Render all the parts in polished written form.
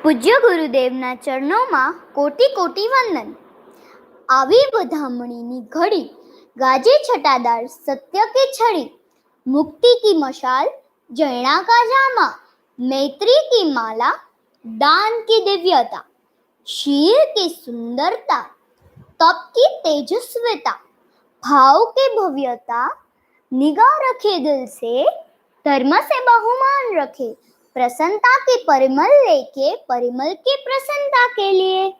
પૂજ્ય ગુરુદેવના ચરણોમાં કોટી કોટી વંદન. આવી વધામણીની ઘડી, ગાજે છટાદાર સત્ય કે છડી, મુક્તિ की मशाल जैना का जामा, मैत्री की माला दान की दिव्यता, शीर की सुंदरता तप की तेजस्विता, भाव की भव्यता निगाह रखे दिल से, धर्म से बहुमान रखे, प्रसन्नता के परिमल लेके परिमल की प्रसन्नता के लिए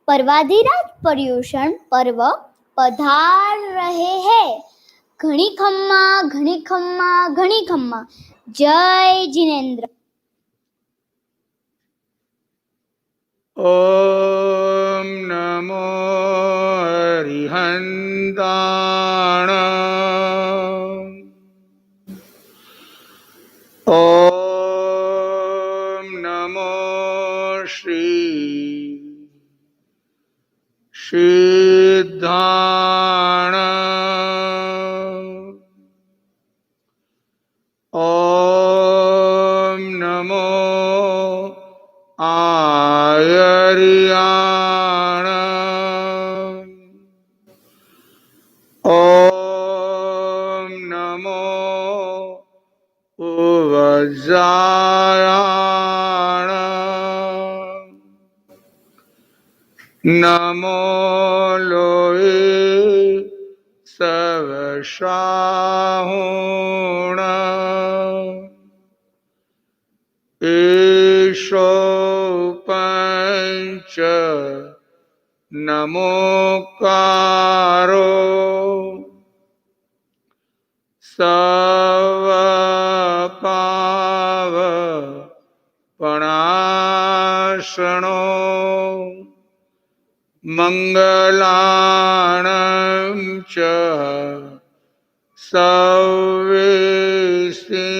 पर्वाधिराज पर्युषण पर्व पधार रहे हैं. घणी खम्मा घणी खम्मा घणी खम्मा. जय जिनेन्द्र. ओम नमो हरिहंताण. ओम नमो श्री सिद्धाण. ओम नमो आयर्याण. ओम नमो उवज्रायाण. नमो लोये सवशाहुण. ईशो पंच नमोकारो सवपाव पणाशनो मंगलाणं च सवेसी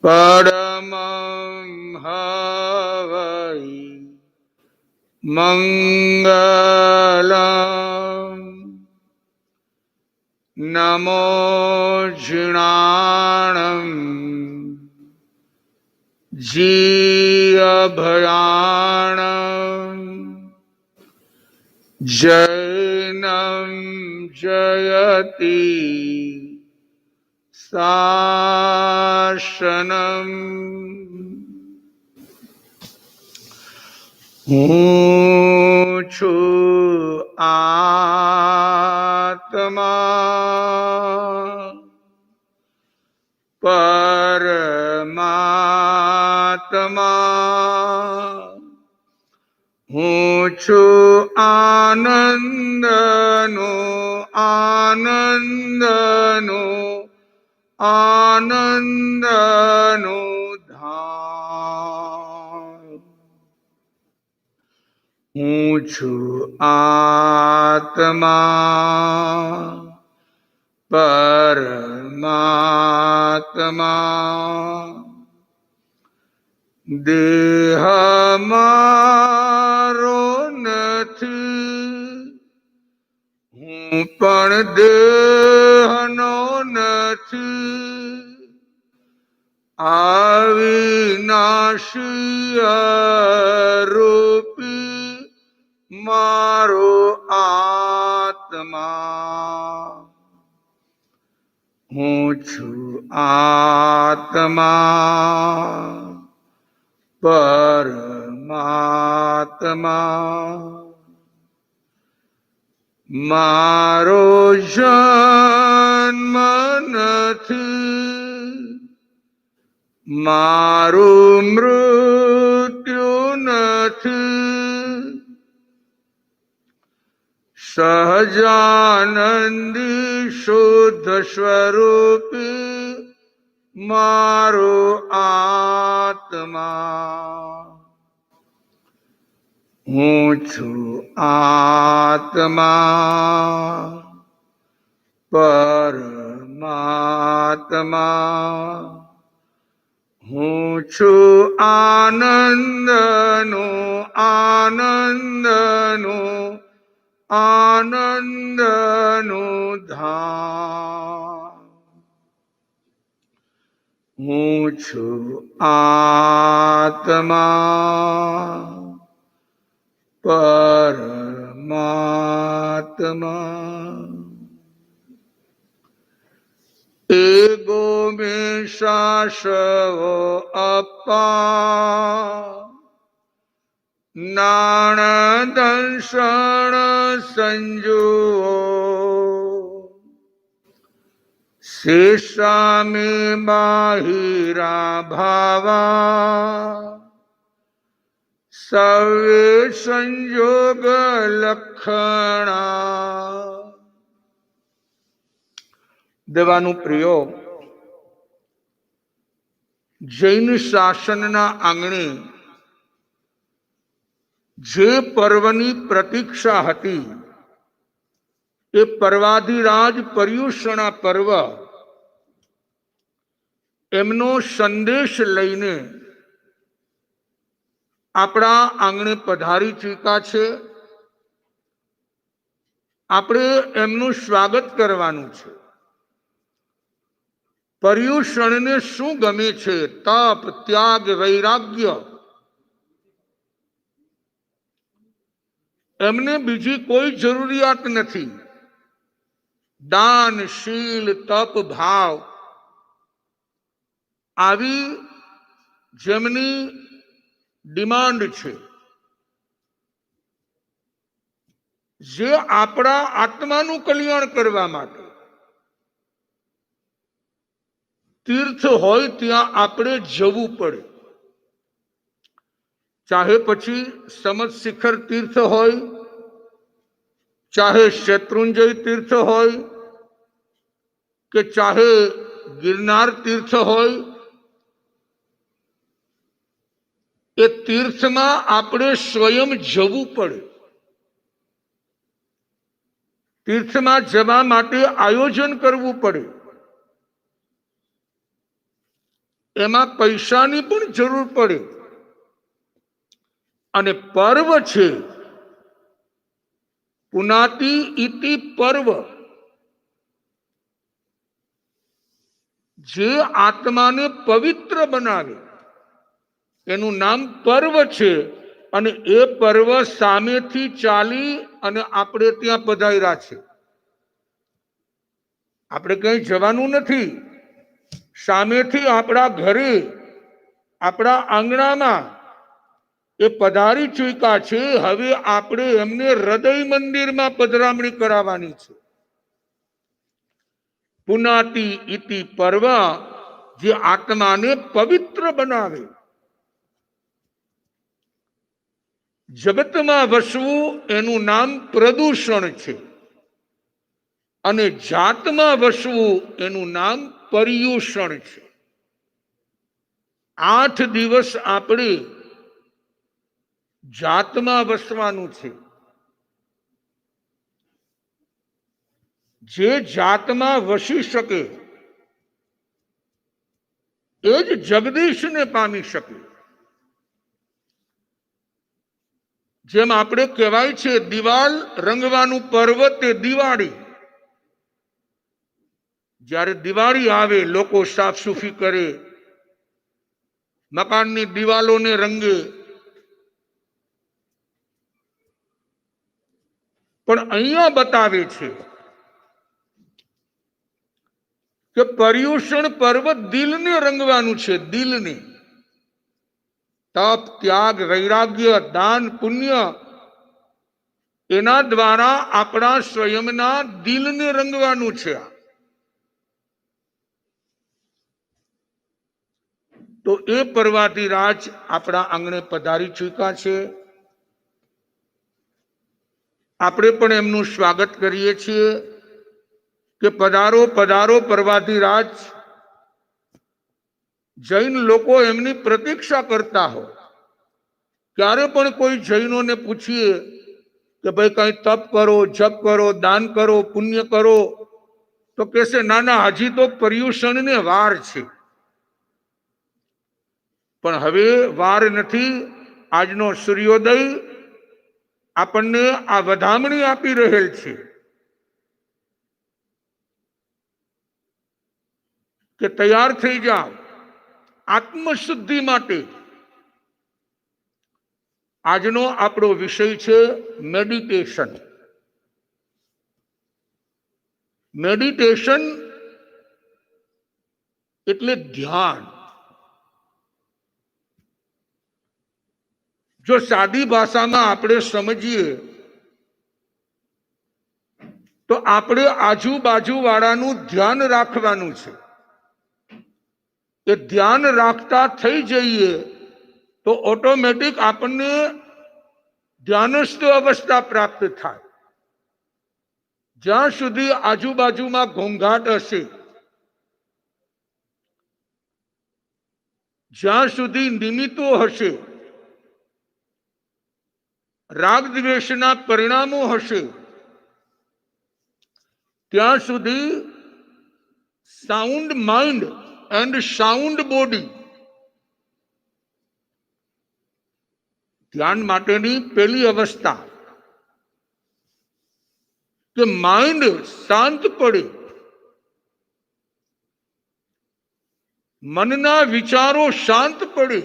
परमं हवै मंगलम्. नमो जिणाणं जीअभयाणं जैनं जयति शासनम्. હું છું આત્મા પરમાત્મા. હું છું આનંદનો આનંદનો આનંદનો ધામ. હું છું આત્મા પરમાત્મા. દેહ મારો નથી, હું પણ દેહનો નથી. અવિનાશી રૂપી મારો આત્મા. હું છું આત્મા પરમાત્મા. મારો જન્મ નથી, મારું મૃત્યુ નથી. સહજાનંદી શુદ્ધ સ્વરૂપી મારો આત્મા. હું છું આત્મા પરમાત્મા. હું છું આનંદનો આનંદનો આનંદનો ધામ. હું છું આત્મા પરમાત્મા એગો મે શાસવો અપ્પા નાણ દંષણ સંજુઓ શેષા મે બાહિરા ભાવા સવે સંજોગ લક્ષણા. દેવાનું પ્રયોગ. જૈન શાસનના આંગણે જે પર્વની પ્રતીક્ષા હતી એ પર્વાધિરાજ પર્યુષણા પર્વ એમનો સંદેશ લઈને આપણા આંગણે પધારી ચૂક્યા છે. આપણે એમનું સ્વાગત કરવાનું છે. પર્યુષણને શું ગમે છે? તપ, ત્યાગ, વૈરાગ્ય. એમને બીજી કોઈ જરૂરિયાત નથી. દાન, શીલ, તપ, ભાવ આવી જેમની ડિમાન્ડ છે, જે આપણા આત્માનું કલ્યાણ કરવા માટે. તીર્થ હોય ત્યાં આપણે જવું પડે. ચાહે પછી સમત શિખર તીર્થ હોય, ચાહે શત્રુંજય તીર્થ હોય, કે ચાહે ગિરનાર તીર્થ હોય. એ તીર્થમાં આપણે સ્વયં જવું પડે. તીર્થમાં જવા માટે આયોજન કરવું પડે. એમાં પૈસાની પણ જરૂર પડે. અને પર્વ છે, પુનાતિ ઇતિ પર્વ, જે આત્માને પવિત્ર બનાવે એનું નામ પર્વ છે. અને એ પર્વ સામેથી ચાલી અને આપણે ત્યાં પધાર્યા છે. આપણે કઈ જવાનું નથી. સામેથી આપણા ઘરે, આપણા આંગણામાં એ પધારી ચૂક્યા છે. હવે આપણે એમને હૃદય મંદિરમાં પધરામણી કરાવવાની છે. પુનાતિ ઇતિ પર્વ, જે આત્માને પવિત્ર બનાવે. જગતમાં વસવું એનું નામ પ્રદૂષણ છે, અને જાતમાં વસવું એનું નામ પર્યુષણ છે. 8 દિવસ આપણે જાતમાં વસવાનું છે. જે જાતમાં વસી શકે એ જ જગદીશને પામી શકે. જેમ આપણે કહેવાય છે, દિવાલ રંગવાનું પર્વ તે દિવાળી. જ્યારે દિવાળી આવે, લોકો સાફ સુફી કરે, મકાનની દિવાલોને રંગે. પણ અહીંયા બતાવે છે કે પર્યુષણ પર્વ દિલને રંગવાનું છે. દિલને. તપ, ત્યાગ, વૈરાગ્ય, દાન, પુણ્ય, એના દ્વારા આપણા સ્વયંના દિલને રંગવાનું છે. તો એ પર્વાધિરાજ આપણા આંગણે પધારી ચૂક્યા છે. આપણે પણ એમનું સ્વાગત કરીએ છીએ કે પધારો પધારો પર્વાધિરાજ. જૈન લોકો એમની પ્રતીક્ષા કરતા હોય. ક્યારે પણ કોઈ જૈનોને પૂછીએ કે ભાઈ કઈ તપ કરો, જપ કરો, દાન કરો, પુણ્ય કરો, તો કહેશે ના ના, હજી તો પર્યુષણને વાર છે. પણ હવે વાર નથી. આજનો સૂર્યોદય આપણને આ વધામણી આપી રહેલ છે કે તૈયાર થઈ જાઓ. આત્મશુદ્ધિ માટે આજનો આપણો વિષય છે મેડિટેશન. મેડિટેશન એટલે ધ્યાન. જો સાદી ભાષામાં આપણે સમજીએ તો આપણે આજુબાજુ વાળાનું ધ્યાન રાખવાનું છે. એ ધ્યાન રાખતા થઈ જઈએ તો ઓટોમેટિક આપણને ધ્યાનસ્થ અવસ્થા પ્રાપ્ત થાય. જ્યાં સુધી આજુબાજુમાં ઘોંઘાટ હશે, જ્યાં સુધી નિમિત્તો હશે, રાગ દ્વેષના પરિણામો હશે, ત્યાં સુધી sound mind and sound body, ધ્યાન માટેની પહેલી અવસ્થા કે માઇન્ડ શાંત પડે, મનના વિચારો શાંત પડે,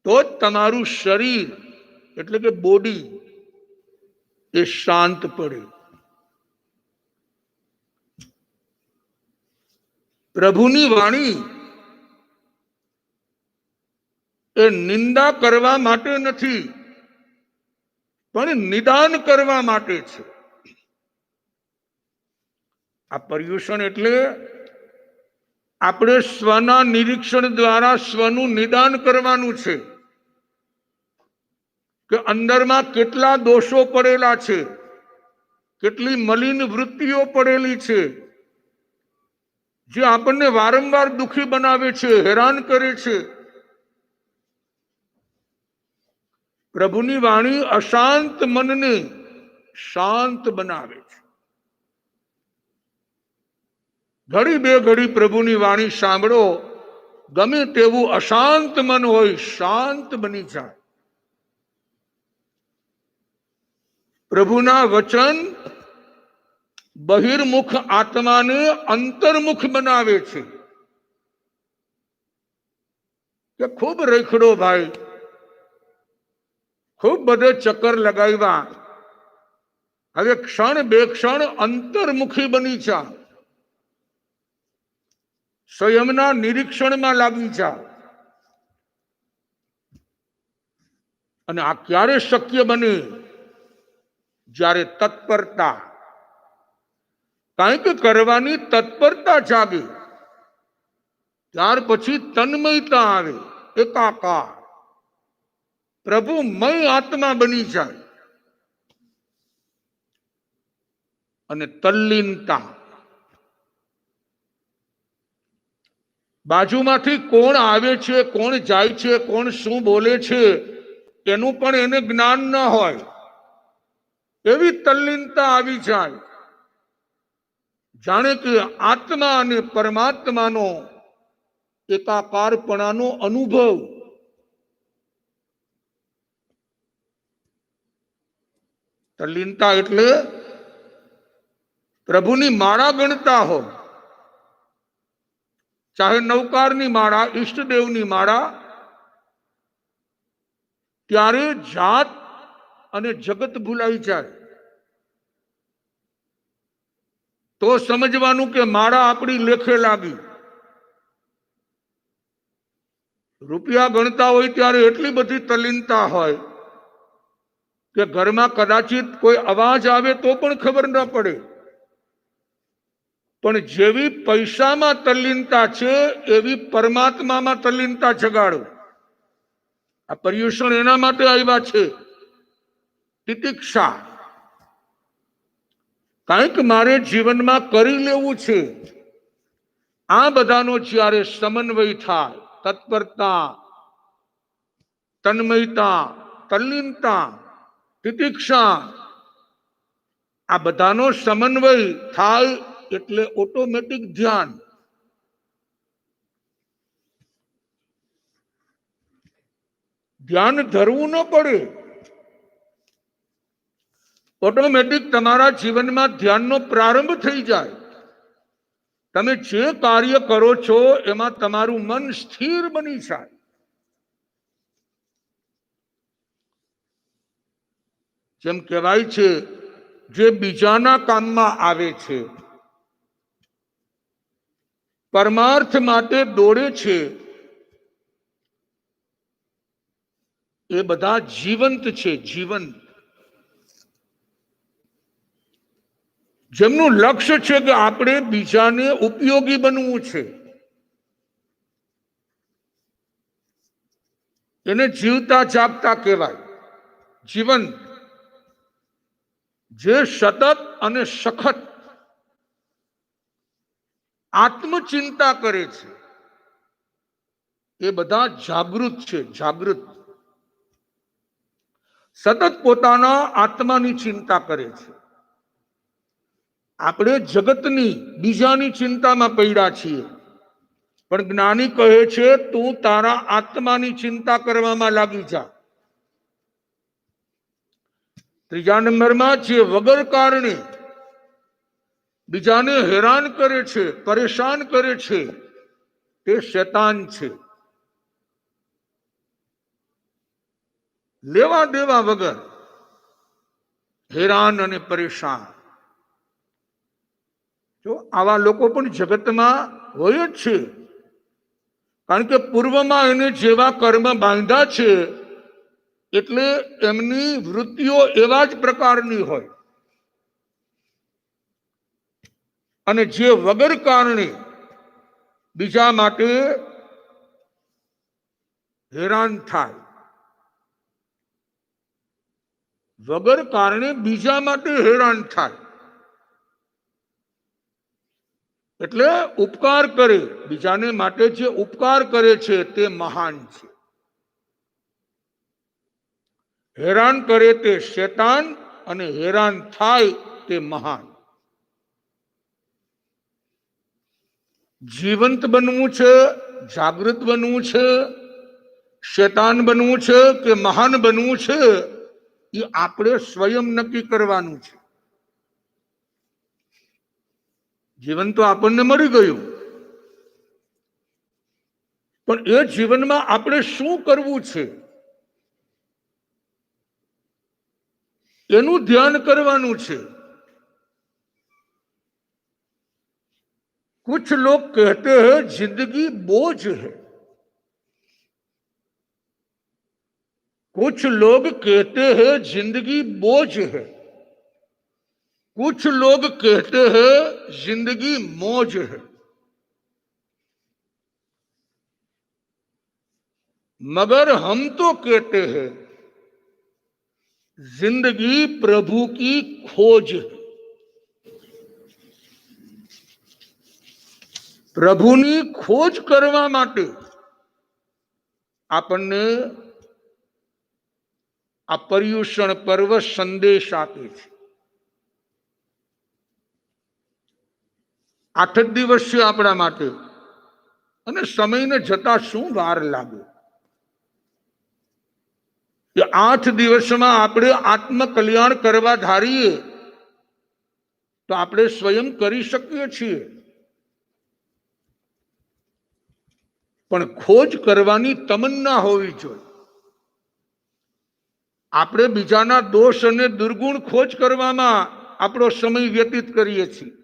તો જ તમારું શરીર એટલે કે બોડી એ શાંત પડે. પ્રભુની વાણી એ નિંદા કરવા માટે નથી, પણ નિદાન કરવા માટે છે. આ પર્યુષણ એટલે આપણે સ્વના નિરીક્ષણ દ્વારા સ્વનું નિદાન કરવાનું છે કે અંદરમાં કેટલા દોષો પડેલા છે, કેટલી મલિન વૃત્તિઓ પડેલી છે, જે આપણને વારંવાર દુઃખી બનાવે છે, હેરાન કરે છે. પ્રભુની વાણી અશાંત મનને શાંત બનાવે છે. ઘડી બે ઘડી પ્રભુની વાણી સાંભળો, ગમે તેવું અશાંત મન હોય શાંત બની જાય. પ્રભુના વચન બહિર્મુખ આત્માને અંતર્મુખ બનાવે છે. કે ખૂબ રેખડો ભાઈ, ખૂબ બધે ચક્કર લગાવ્યા, હવે ક્ષણ બે ક્ષણ અંતર્મુખી બની જા, સ્વયંના નિરીક્ષણમાં લાગી જા. અને આ ક્યારે શક્ય બને? જ્યારે તત્પરતા, કંઈક કરવાની તત્પરતા જાગે, ત્યાર પછી તન્મયતા આવે, એકાકાર પ્રભુમય આત્મા બની જાય. અને તલ્લીનતા, બાજુમાંથી કોણ આવે છે, કોણ જાય છે, કોણ શું બોલે છે એનું પણ એને જ્ઞાન ન હોય, એવી તલ્લીનતા આવી જાય. જાણે કે આત્મા અને પરમાત્માનો એકાકારપણાનો અનુભવ. તલ્લીનતા એટલે પ્રભુની માળા ગણતા હો, ચાહે નવકારની માળા, ઈષ્ટદેવની માળા, ત્યારે જાત અને જગત ભૂલાઈ જાય. તો સમજવાનું કે માળા આપણી લેખે લાગી. રૂપિયા ગણતા હોય ત્યારે એટલી બધી તલ્લીનતા હોય કે ઘરમાં કદાચિત કોઈ અવાજ આવે તો પણ ખબર ન પડે. પણ જેવી પૈસામાં તલ્લીનતા છે એવી પરમાત્મામાં તલ્લીનતા જગાડો. આ પર્યુષણ એના માટે આવ્યા છે. તિતિક્ષા, કંઈક મારે જીવનમાં કરી લેવું છે. આ બધાનો જ્યારે સમન્વય થાય, તત્પરતા, તન્મયતા, તલ્લીનતા, તિતિક્ષા, આ બધાનો સમન્વય થાય એટલે ઓટોમેટિક ધ્યાન. ધ્યાન ધરવું ન પડે, ઓટોમેટિક તમારા જીવનમાં ધ્યાનનો પ્રારંભ થઈ જાય. તમે જે કાર્ય કરો છો એમાં તમારું મન સ્થિર બની જાય. જેમ કહેવાય છે, જે બીજાના કામમાં આવે છે, પરમાર્થ માટે દોડે છે, એ બધા જીવંત છે. જીવંત, જેમનું લક્ષ્ય છે કે આપણે બીજાને ઉપયોગી બનવું છે, એને જીવતા જાગતા કહેવાય. જીવંત, જે સતત અને સખત આત્મચિંતા કરે છે, એ બધા જાગૃત છે. જાગૃત, સતત પોતાના આત્માની ચિંતા કરે છે. આપણે જગતની, બીજાની ચિંતામાં પડ્યા છીએ, પણ જ્ઞાની કહે છે તું તારા આત્માની ચિંતા કરવામાં લાગી જા. ત્રીજા નંબરમાં, જે વગર કારણે બીજાને હેરાન કરે છે, પરેશાન કરે છે, તે શૈતાન છે. લેવા દેવા વગર હેરાન અને પરેશાન. જો આવા લોકો પણ જગતમાં હોય જ છે, કારણ કે પૂર્વમાં એને જેવા કર્મ બાંધ્યા છે એટલે એમની વૃત્તિઓ એવા જ પ્રકારની હોય. અને જે વગર કારણે બીજા માટે હેરાન થાય, વગર કારણે બીજા માટે હેરાન થાય, એટલે ઉપકાર કરે, બીજાને માટે જે ઉપકાર કરે છે તે મહાન છે. હેરાન કરે તે શૈતાન, અને હેરાન થાય તે મહાન. જીવંત બનવું છે, જાગૃત બનવું છે, શૈતાન બનવું છે કે મહાન બનવું છે, એ આપણે સ્વયં નક્કી કરવાનું છે. જીવન તો આપણને મળી ગયું, પણ એ જીવનમાં આપણે શું કરવું છે એનું ધ્યાન કરવાનું છે. कुछ लोग कहते हैं जिंदगी बोझ है, कुछ लोग कहते हैं जिंदगी बोझ है, कुछ लोग कहते हैं जिंदगी मौज है, मगर हम तो कहते हैं जिंदगी प्रभु की खोज है. પ્રભુની ખોજ કરવા માટે આપણને આ પર્યુષણ પર્વ સંદેશ આપે છે. 8 જ દિવસ છે આપણા માટે, અને સમયને જતા શું વાર લાગે. કે 8 દિવસમાં આપણે આત્મકલ્યાણ કરવા ધારીએ તો આપણે સ્વયં કરી શકીએ છીએ, પણ ખોજ કરવાની તમન્ના હોવી જોઈએ. આપણે બીજાના દોષ અને દુર્ગુણ ખોજ કરવામાં આપણો સમય વ્યતીત કરીએ છીએ,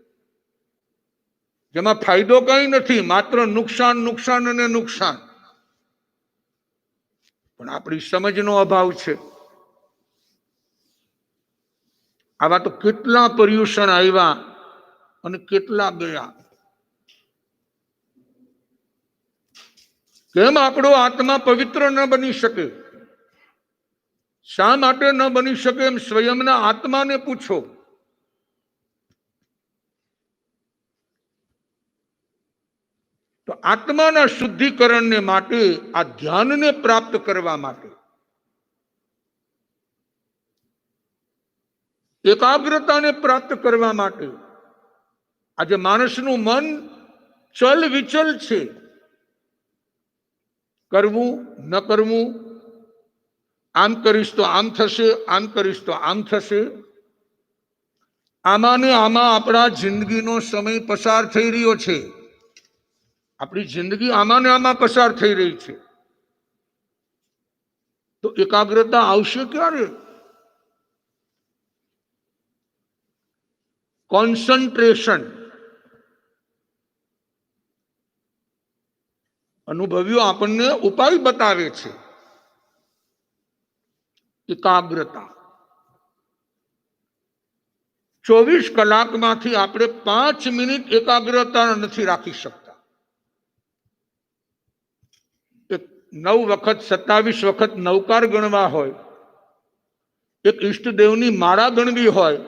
જેમાં ફાયદો કઈ નથી, માત્ર નુકસાન, નુકસાન અને નુકસાન. પણ આપણી સમજનો અભાવ છે. આવા તો કેટલા પર્યુષણ આવ્યા અને કેટલા ગયા. કેમ આપણો આત્મા પવિત્ર ન બની શકે? શા માટે ન બની શકે એમ સ્વયંના આત્માને પૂછો. તો આત્માના શુદ્ધિકરણને માટે, આ ધ્યાનને પ્રાપ્ત કરવા માટે, એકાગ્રતાને પ્રાપ્ત કરવા માટે, આજે માણસનું મન ચલ વિચલ છે. કરવું ન કરવું, આમ કરીશ તો આમ થશે, આમ કરીશ તો આમ થશે. આમાં ને આમાં આપણા જિંદગીનો સમય પસાર થઈ રહ્યો છે. આપણી જિંદગી આમાં ને આમાં પસાર થઈ રહી છે. તો એકાગ્રતા આવશે ક્યારે? કોન્સન્ટ્રેશન. અનુભવીઓ આપણને ઉપાય બતાવે છે. એકાગ્રતા 24 કલાકમાંથી આપણે 5 મિનિટ એકાગ્રતા નથી રાખી શકતા. 9 વખત 27 વખત નવકાર ગણવા હોય, એક ઈષ્ટદેવની માળા ગણવી હોય,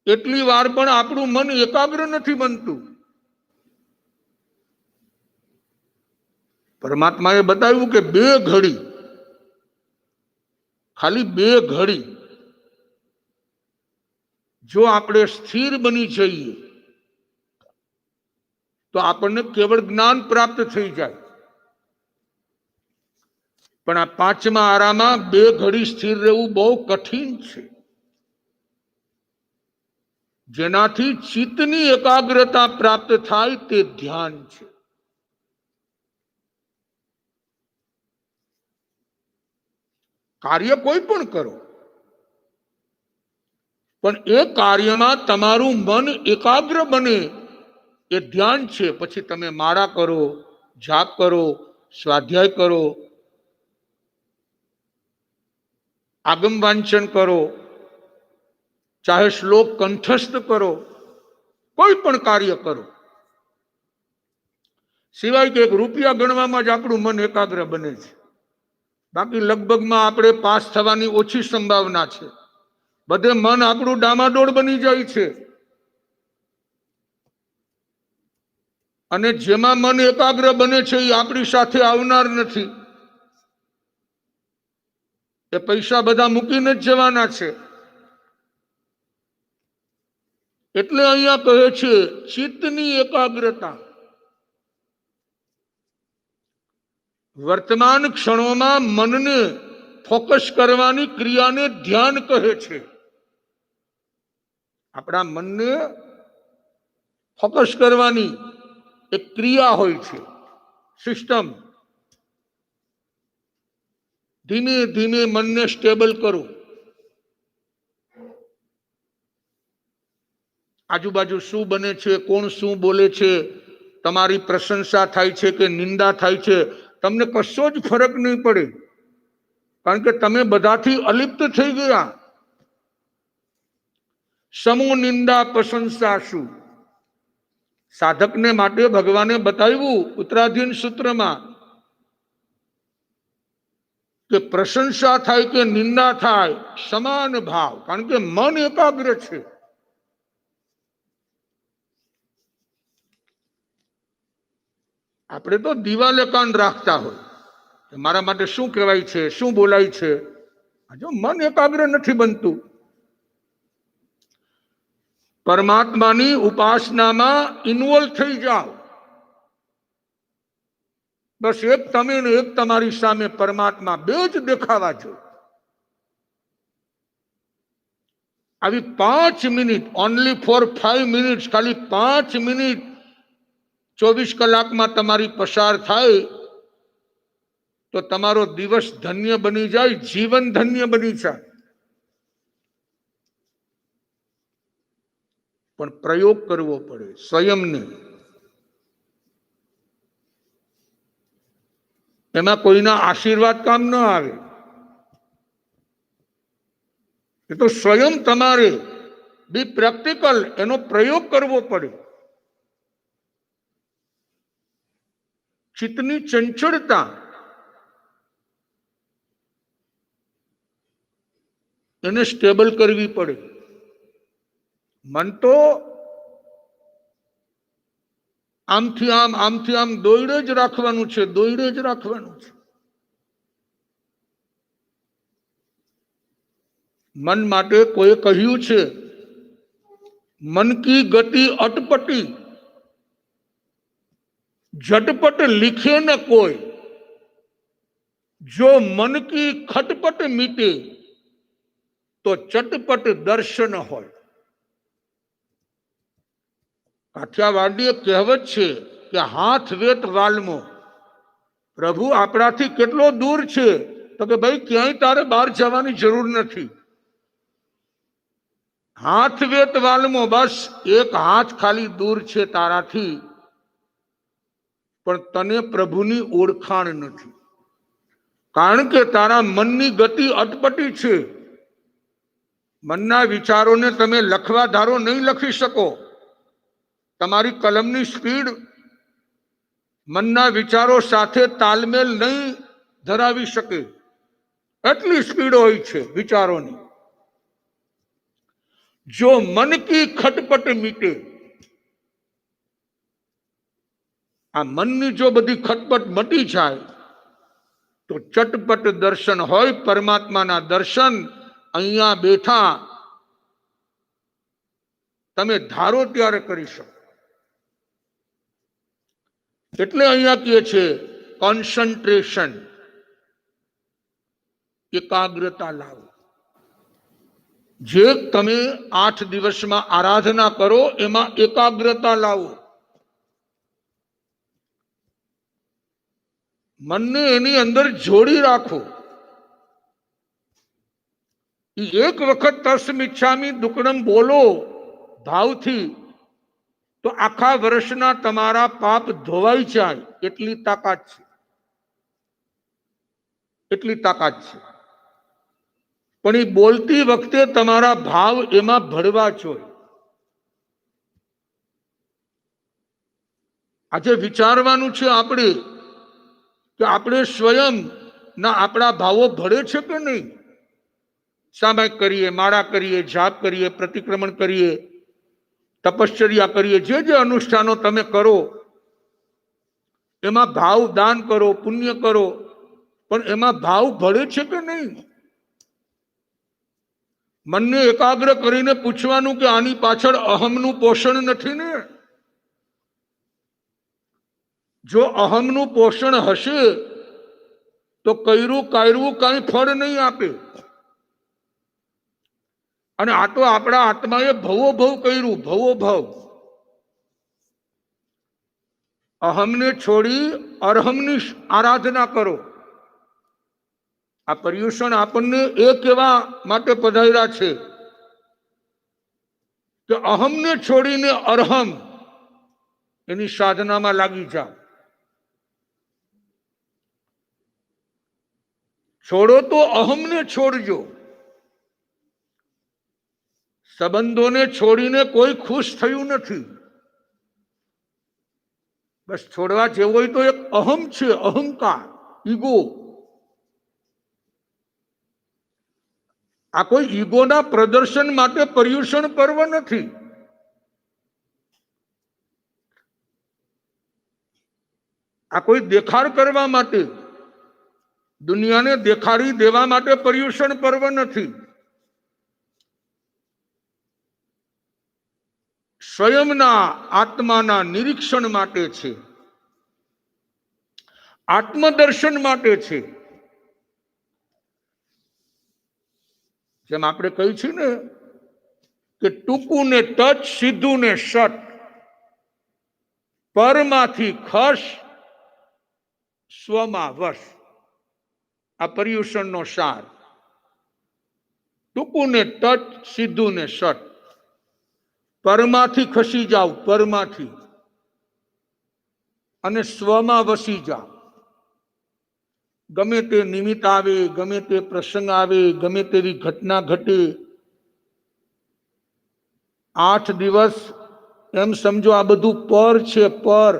એટલી વાર પણ આપણું મન એકાગ્ર નથી બનતું. પરમાત્માએ બતાવ્યું કે 2 ઘડી, ખાલી 2 ઘડી જો આપણે સ્થિર બની જઈએ તો આપણને કેવળ જ્ઞાન પ્રાપ્ત થઈ જાય. પણ આ 5મા આરામાં 2 ઘડી સ્થિર રહેવું બહુ કઠિન છે. જેનાથી ચિત્તની એકાગ્રતા પ્રાપ્ત થાય તે ધ્યાન છે. કાર્ય કોઈ પણ કરો, પણ એ કાર્યમાં તમારું મન એકાગ્ર બને એ ધ્યાન છે. પછી તમે માળા કરો, જાપ કરો, સ્વાધ્યાય કરો, આગમ વાંચન કરો, ચાહે શ્લોક કંઠસ્થ કરો, કોઈ પણ કાર્ય કરો, સિવાય કે 1 રૂપિયા ગણવામાં જ આપણું મન એકાગ્ર બને છે. બાકી લગભગમાં આપણે પાસ થવાની ઓછી સંભાવના છે. બધે મન આપણું ડામાડોળ બની જાય છે. અને જેમાં મન એકાગ્ર બને છે એ આપણી સાથે આવનાર નથી. એ પૈસા બધા મૂકીને જ જવાના છે. એટલે અહીંયા કહે છે ચિત્તની એકાગ્રતા. વર્તમાન ક્ષણોમાં મનને ફોકસ કરવાની ક્રિયાને ધ્યાન કહે છે. આપણા મનને ફોકસ કરવાની એક ક્રિયા હોય છે, સિસ્ટમ. ધીમે ધીમે મનને સ્ટેબલ કરો. આજુબાજુ શું બને છે, કોણ શું બોલે છે, તમારી પ્રશંસા થાય છે કે નિંદા થાય છે, તમને કશો જ ફરક નહીં પડે. કારણ કે તમે બધાથી અલિપ્ત થઈ ગયા. સમૂહ નિંદા પ્રશંસા શું? સાધકને માટે ભગવાને બતાવ્યું ઉત્તરાધીન સૂત્રમાં કે પ્રશંસા થાય કે નિંદા થાય, સમાન ભાવ. કારણ કે મન એકાગ્ર છે. આપણે તો દિવાલે કાન રાખતા હોય, મારા માટે શું કહેવાય છે, શું બોલાય છે. જો મન એકાગ્ર નથી બનતું, પરમાત્માની ઉપાસનામાં ઇન્વોલ્વ થઈ જાઓ. બસ એક તમે ને એક તમારી સામે પરમાત્મા, 2 જ દેખાવા જોઈએ. આવી 5 મિનિટ, ઓનલી ફોર 5 મિનિટ, ખાલી 5 મિનિટ 24 કલાકમાં તમારી પસાર થાય તો તમારો દિવસ ધન્ય બની જાય, જીવન ધન્ય બની જાય. પણ પ્રયોગ કરવો પડે સ્વયંને. એમાં કોઈના આશીર્વાદ કામ ન આવે. એ તો સ્વયં તમારે બી પ્રેક્ટિકલ એનો પ્રયોગ કરવો પડે. ચિત્તની ચંચળતા એને સ્ટેબલ કરવી પડે. મન તો આમથી આમ દોડે જ રાખવાનું છે, દોડે જ રાખવાનું છે. મન માટે કોઈ કહ્યું છે, મન કી ગતિ અટપટી, झटपट लिखे न कोई, जो मन की खटपट मीटे तो चटपट दर्शन हो. કાઠિયાવાડની એક કહેવત છે કે હાથ વેત વાલ્મો. પ્રભુ આપણાથી કેટલો દૂર છે? તો કે ભાઈ ક્યાંય તારે બહાર જવાની જરૂર નથી. હાથ વેત વાલ્મો, બસ એક હાથ ખાલી દૂર છે તારાથી, પણ તને પ્રભુની ઓળખાણ નથી. કારણ કે તારા મનની ગતિ અટપટી છે. મનના વિચારોને તમે લખવા ધારો નહીં લખી શકો. તમારી કલમની સ્પીડ મનના વિચારો સાથે તાલમેલ નહીં ધરાવી શકે. એટલી સ્પીડ હોય છે વિચારોની. જો મન કી ખટપટ મીટે, આ મનની જો બધી ખટપટ મટી જાય તો ચટપટ દર્શન હોય, પરમાત્માના દર્શન અહીંયા બેઠા તમે ધારો ત્યારે કરી શકો. એટલે અહીંયા કહે છે કોન્સન્ટ્રેશન, એકાગ્રતા લાવો. જે તમે 8 દિવસમાં આરાધના કરો એમાં એકાગ્રતા લાવો. મનને એની અંદર જોડી રાખો. એક વખત તસ્મિચ્છામી દુક્કડમ બોલો ભાવથી, તો આખા વર્ષના તમારા પાપ ધોવાઈ જાય. એટલી તાકાત છે, એટલી તાકાત છે. પણ એ બોલતી વખતે તમારા ભાવ એમાં ભળવા જોઈએ. આજે વિચારવાનું છે આપણે કે આપણે સ્વયં ના આપણા ભાવો ભળે છે કે નહીં. સામાયિક કરીએ, માળા કરીએ, જાપ કરીએ, પ્રતિક્રમણ કરીએ, તપશ્ચર્યા કરીએ, જે જે અનુષ્ઠાનો તમે કરો એમાં ભાવ દાન કરો, પુણ્ય કરો, પણ એમાં ભાવ ભળે છે કે નહીં. મનને એકાગ્ર કરીને પૂછવાનું કે આની પાછળ અહમનું પોષણ નથી ને. જો અહમનું પોષણ હશે તો કર્યું કાયરું કાંઈ ફળ નહીં આપે. અને આ તો આપણા આત્માએ ભવો ભવ કર્યું, ભવો ભવ. અહમને છોડી અરહમની આરાધના કરો. આ પર્યુષણ આપણને એ કહેવા માટે પધાર્યા છે કે અહમને છોડીને અરહમ એની સાધનામાં લાગી જાઓ. છોડો તો અહમને છોડજો. સંબંધોને છોડીને કોઈ ખુશ થયું નથી. બસ છોડવા જેવો હોય તો એક અહમ છે, અહંકાર, ઈગો. આ કોઈ ઈગોના પ્રદર્શન માટે પર્યુષણ પર્વ નથી. આ કોઈ દેખાડ કરવા માટે, દુનિયાને દેખાડી દેવા માટે પર્યુષણ પર્વ નથી. સ્વયંના આત્માના નિરીક્ષણ માટે છે, આત્મદર્શન માટે છે. જેમ આપણે કહી છીએ ને કે ટૂંકું ને ટચ, સીધું ને શટ, પરમાંથી ખસ, સ્વમાં વશ. આ પર્યુષણનો સાર. ટૂંકું ને ટચ, સીધું ને શટ, પરમાંથી ખસી જાઓ, પરમાંથી, અને સ્વમાં વસી જાઓ. ગમે તે નિમિત્ત આવે, ગમે તે પ્રસંગ આવે, ગમે તેવી ઘટના ઘટે, 8 દિવસ એમ સમજો આ બધું પર છે, પર.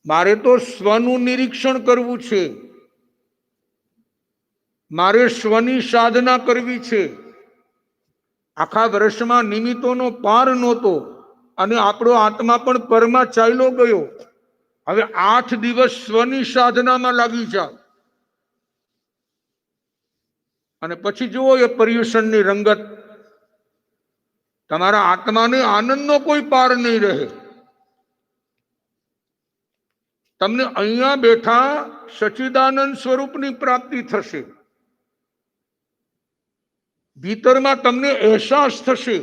મારે તો સ્વનું નિરીક્ષણ કરવું છે, મારે સ્વની સાધના કરવી છે. આખા વર્ષમાં નિમિત્તોનો પાર નહોતો અને આપણો આત્મા પણ પરમાં ચાલ્યો ગયો. હવે 8 દિવસ સ્વની સાધનામાં લાગી જાઓ અને પછી જુઓ એ પર્યુષણની રંગત. તમારા આત્માને આનંદનો કોઈ પાર નહીં રહે. તમને અહીંયા બેઠા સચ્ચિદાનંદ સ્વરૂપની પ્રાપ્તિ થશે. ભીતરમાં તમને અહેસાસ થશે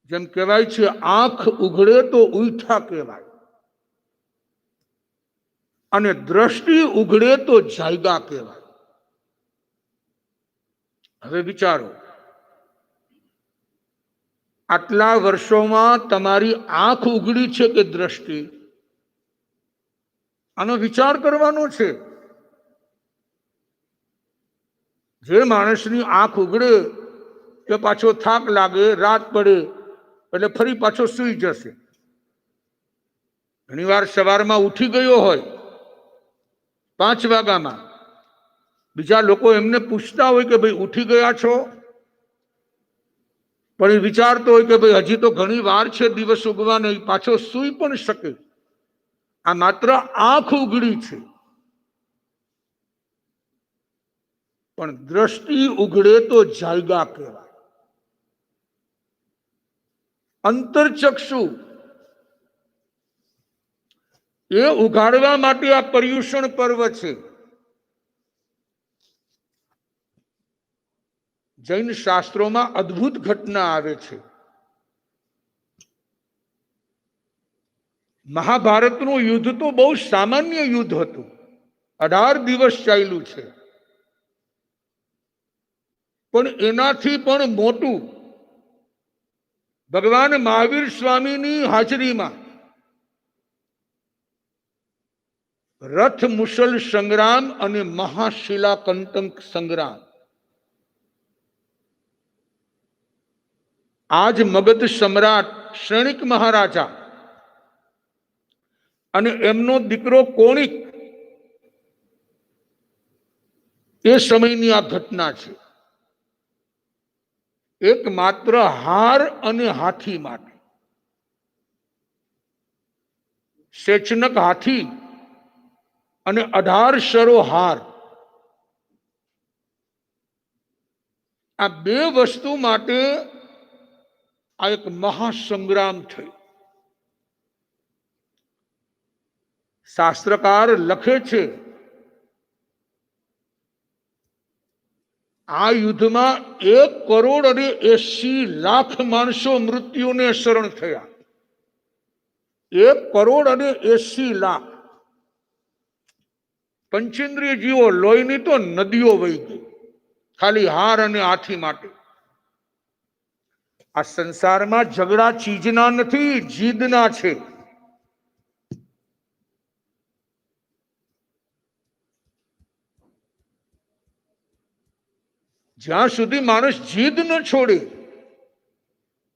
જેમ કહેવાય છે, આંખ ઉઘડે તો ઉઠા કહેવાય, અને દ્રષ્ટિ ઉઘડે તો જાયગા કહેવાય. હવે વિચારો, આટલા વર્ષોમાં તમારી આંખ ઉઘડી છે કે દ્રષ્ટિ? આનો વિચાર કરવાનો છે. જે માણસની આંખ ઉઘડે કે પાછો થાક લાગે, રાત પડે એટલે ફરી પાછો સૂઈ જશે. ઘણીવાર સવારમાં ઉઠી ગયો હોય 5 વાગ્યામાં, બીજા લોકો એમને પૂછતા હોય કે ભાઈ ઉઠી ગયા છો? પણ એ વિચારતો હોય કે ભાઈ હજી તો ઘણી વાર છે દિવસ ઉગવાને, પાછો સૂઈ પણ શકે. આ માત્ર આંખ ઉઘડી છે. પણ દ્રષ્ટિ ઉઘડે તો જાયગા કહેવાય. અંતરચક્ષુ એ ઉઘાડવા માટે આ પર્યુષણ પર્વ છે. જૈન શાસ્ત્રોમાં અદ્ભુત ઘટના આવે છે. મહાભારતનું યુદ્ધ તો બહુ સામાન્ય યુદ્ધ હતું, 18 દિવસ ચાલ્યું છે. પણ એનાથી પણ મોટું ભગવાન મહાવીર સ્વામીની હાજરીમાં રથ મુશલ સંગ્રામ અને મહાશિલા કંટક સંગ્રામ. આજ મગધ સમ્રાટ શ્રેણિક મહારાજા અને એમનો દીકરો કોણિક, એ સમયની આ ઘટના છે. એક માત્ર હાર અને હાથી માટે. શેચનક હાથી અને 18 શરો હાર, આ બે વસ્તુ માટે આ એક મહાસંગ્રામ થયો. શાસ્ત્રકાર લખે છે, આ યુદ્ધમાં 1,80,00,000 માણસો મૃત્યુને શરણ થયા. 1,80,00,000. પંચેન્દ્રિય જીવો, લોહીની તો નદીઓ વહી ગઈ ખાલી હાર અને હાથી માટે. આ સંસારમાં ઝઘડા ચીજના નથી, જીદના છે. જ્યાં સુધી માણસ જીદ ન છોડે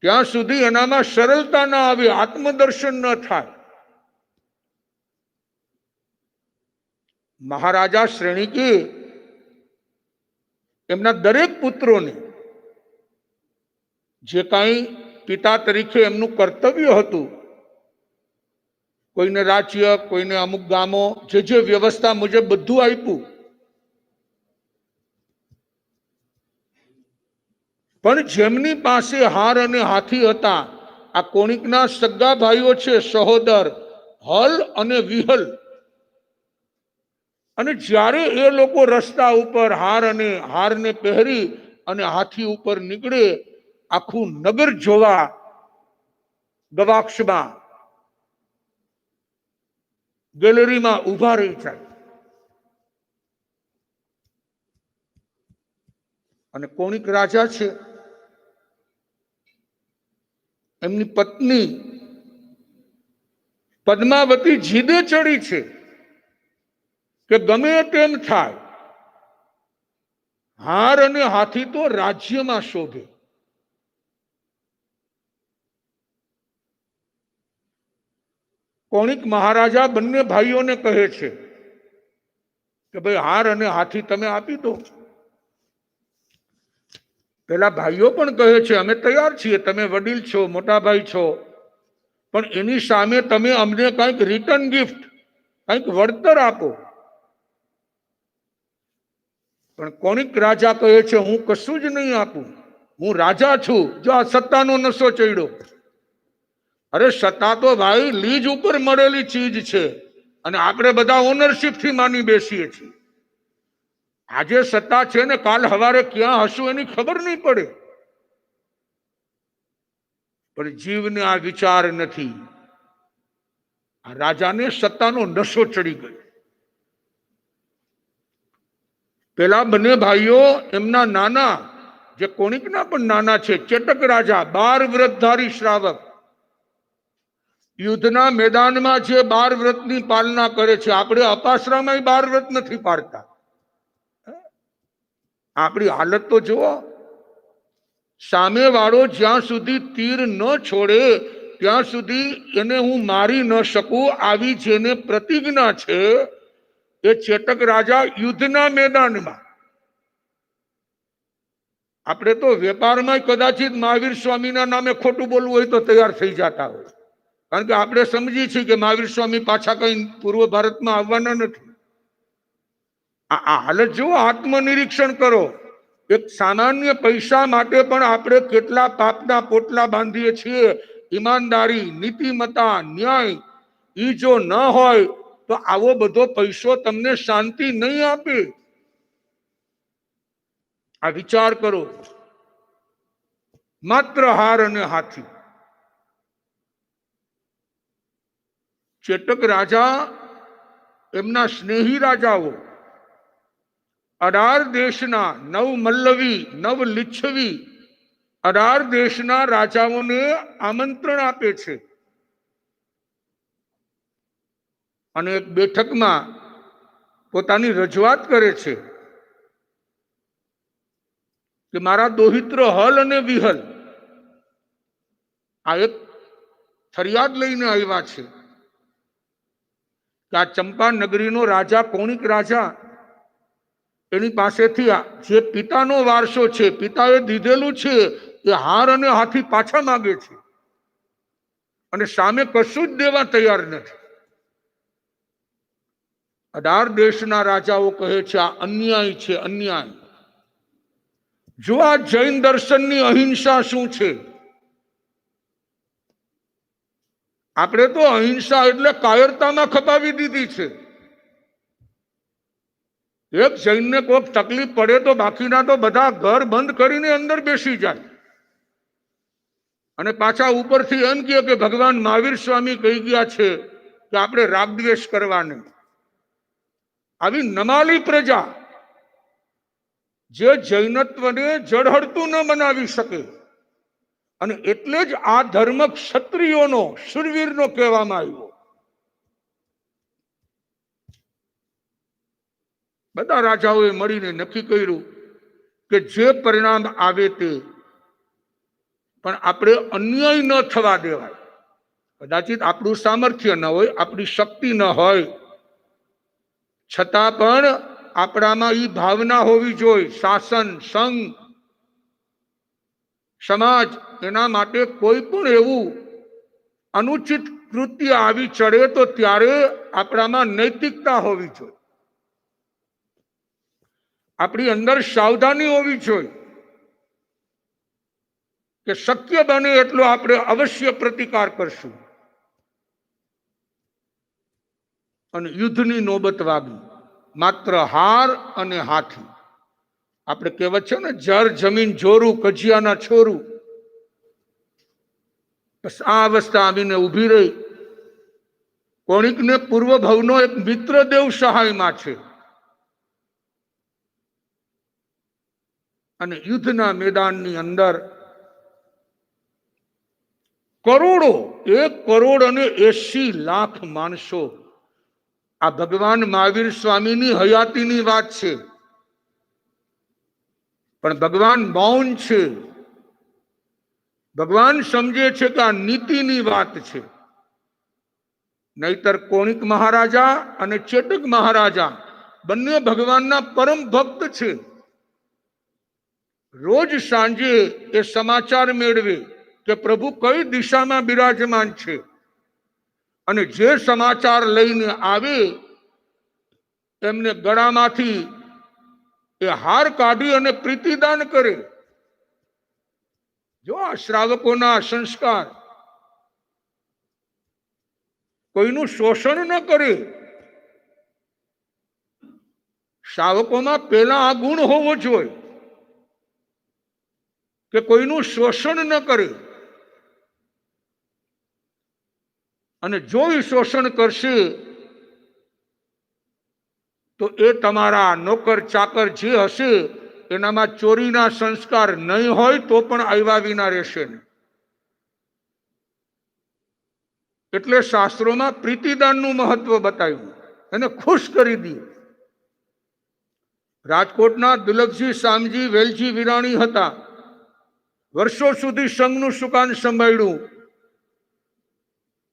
ત્યાં સુધી એનામાં સરળતા ના આવે, આત્મદર્શન ન થાય. મહારાજા શ્રેણિકે એમના દરેક પુત્રોને જે કાંઈ પિતા તરીકે એમનું કર્તવ્ય હતું, કોઈને રાજ્ય, કોઈને અમુક ગામો, જે વ્યવસ્થા મુજબ બધું આપ્યું. પણ જેમની પાસે હાર અને હાથી હતા, આ કોણિકના સગા ભાઈઓ છે, સહોદર હલ અને વિહલ. અને જ્યારે એ લોકો રસ્તા ઉપર હારને પહેરી અને હાથી ઉપર નીકળે, આખું નગર જોવા ગવાક્ષમાં ગેલેરીમાં ઉભા રહી જાય. અને કોણિક રાજા છે, એમની પત્ની પદ્માવતી જીદે ચડી છે કે ગમે તેમ થાય, હાર અને હાથી તો રાજ્યમાં શોભે. કોણિક મહારાજા બંને ભાઈઓને કહે છે કે ભાઈ હાર અને હાથી તમે આપી દો. પેલા ભાઈઓ પણ કહે છે અમે તૈયાર છીએ, તમે વડીલ છો, મોટા ભાઈ છો, પણ એની સામે તમે અમને કંઈક રિટર્ન ગિફ્ટ, કંઈક વળતર આપો. પણ કોણિક રાજા કહે છે હું કશું જ નહીં આપું, હું રાજા છું. જો આ સત્તાનો નશો ચડ્યો. અરે સત્તા તો ભાઈ લીજ ઉપર મળેલી ચીજ છે, અને આપણે બધા ઓનરશિપ થી માની બેસીએ છીએ. આજે સત્તા છે ને કાલ હવારે ક્યાં હશું એની ખબર નહીં પડે. પણ જીવને આ વિચાર નથી. આ રાજાને સત્તાનો નશો ચડી ગયો. પેલા બંને ભાઈઓ એમના નાના, જે કોણિકના પણ નાના છે, ચેટક રાજા 12 વ્રતધારી શ્રાવક, યુદ્ધના મેદાનમાં જે 12 વ્રતની પાલના કરે છે. આપણે અપાશ્રામાં 12 વ્રત નથી પાડતા. આપણી હાલત તો જુઓ. સામે વાળો જ્યાં સુધી તીર ન છોડે ત્યાં સુધી એને હું મારી ન શકું, આવી જેને પ્રતિજ્ઞા છે, એ ચેટક રાજા યુદ્ધના મેદાનમાં. આપણે તો વેપારમાં કદાચિત મહાવીર સ્વામીના નામે ખોટું બોલવું હોય તો તૈયાર થઈ જતા હોય, કારણ કે આપણે સમજીએ છીએ કે મહાવીર સ્વામી પાછા કઈ પૂર્વ ભારતમાં આવવાના નથી. આ હાલત જુઓ, આત્મનિરીક્ષણ કરો. એક સામાન્ય પૈસા માટે પણ આપણે કેટલા પાપના પોટલા બાંધીએ છીએ. ઈમાનદારી, નીતિમત્તા, ન્યાય ઈ જો ન હોય તો આવો બધો પૈસો તમને શાંતિ નહીં આપે. આ વિચાર કરો. માત્ર હાર અને હાથી. ચેટક રાજા, એમના સ્નેહી રાજાઓ 18 દેશના, 9 મલ્લવી, 9 લીચ્છવી, 18 દેશના રાજાઓને આમંત્રણ આપે છે. અને એક બેઠકમાં પોતાની રજૂઆત કરે છે કે મારા દોહિત્ર હલ અને વિહલ આ એક ફરિયાદ લઈને આવ્યા છે કે આ ચંપા નગરીનો રાજા, કોણિક રાજા, એની પાસેથી જે પિતાનો વારસો છે, પિતાએ દીધેલું છે, એ હાર અને હાથી પાછા માંગે છે અને સામે કશું જ દેવા તૈયાર નથી. 18 દેશના રાજાઓ કહે છે આ અન્યાય છે, અન્યાય. જો આ જૈન દર્શનની અહિંસા શું છે. આપણે તો અહિંસા એટલે કાયરતામાં ખપાવી દીધી છે. એક જૈનને કોઈક તકલીફ પડે તો બાકીના તો બધા ઘર બંધ કરીને અંદર બેસી જાય અને પાછા ઉપરથી એમ કહે કે ભગવાન મહાવીર સ્વામી કહી ગયા છે કે આપણે રાગદ્વેષ કરવા નહીં. આવી નમાલી પ્રજા જે જૈનત્વને જળહળતું ન બનાવી શકે, અને એટલે જ આ ધર્મ ક્ષત્રિયોનો, શૂરવીરનો કહેવામાં આવ્યો. બધા રાજાઓએ મળીને નક્કી કર્યું કે જે પરિણામ આવે તે, પણ આપણે અન્યાય ન થવા દેવાય. કદાચિત આપણું સામર્થ્ય ન હોય, આપણી શક્તિ ન હોય, છતાં પણ આપણામાં એ ભાવના હોવી જોઈએ. શાસન, સંઘ, સમાજ, એના માટે કોઈ પણ એવું અનુચિત કૃત્ય આવી ચડે તો ત્યારે આપણામાં નૈતિકતા હોવી જોઈએ, આપણી અંદર સાવધાની હોવી જોઈએ કે શક્ય બને એટલો આપણે અવશ્ય પ્રતિકાર કરશું. અને યુદ્ધની નોબત વાગી. માત્ર હાર અને હાથી. આપણે કહેવત છે ને, જર જમીન જોરું, કજિયાના છોરું. બસ આ અવસ્થા આવીને ઊભી રહી. કોણિકને પૂર્વ ભવનો એક મિત્ર દેવ સહાયમાં છે અને યુદ્ધના મેદાનની અંદર કરોડો, 1 કરોડ અને 80 લાખ માણસો. આ ભગવાન મહાવીર સ્વામીની હયાતીની વાત છે, પણ ભગવાન મૌન છે. ભગવાન સમજે છે કે આ નીતિની વાત છે. નહીતર કોણિક મહારાજા અને ચેટક મહારાજા બંને ભગવાનના પરમ ભક્ત છે. રોજ સાંજે એ સમાચાર મેળવે કે પ્રભુ કઈ દિશામાં બિરાજમાન છે, અને જે સમાચાર લઈને આવે એમને ગળામાંથી એ હાર કાઢી અને પ્રીતિદાન કરે. જો આ શ્રાવકોના સંસ્કાર. કોઈનું શોષણ ન કરે. શ્રાવકોમાં પહેલા આ ગુણ હોવો જોઈએ કે કોઈનું શોષણ ન કરે. અને જો એ શોષણ કરશે તો એ તમારા નોકર ચાકર જે હશે એનામાં ચોરીના સંસ્કાર નહીં હોય તો પણ આવ્યા વિના રહેશે નહીં. એટલે શાસ્ત્રોમાં પ્રીતિદાનનું મહત્વ બતાવ્યું, એને ખુશ કરી દીધું. રાજકોટના દુલભજી શામજી વેલજી વિરાણી હતા. વર્ષો સુધી સંઘનું સુકાન સંભાળ્યું.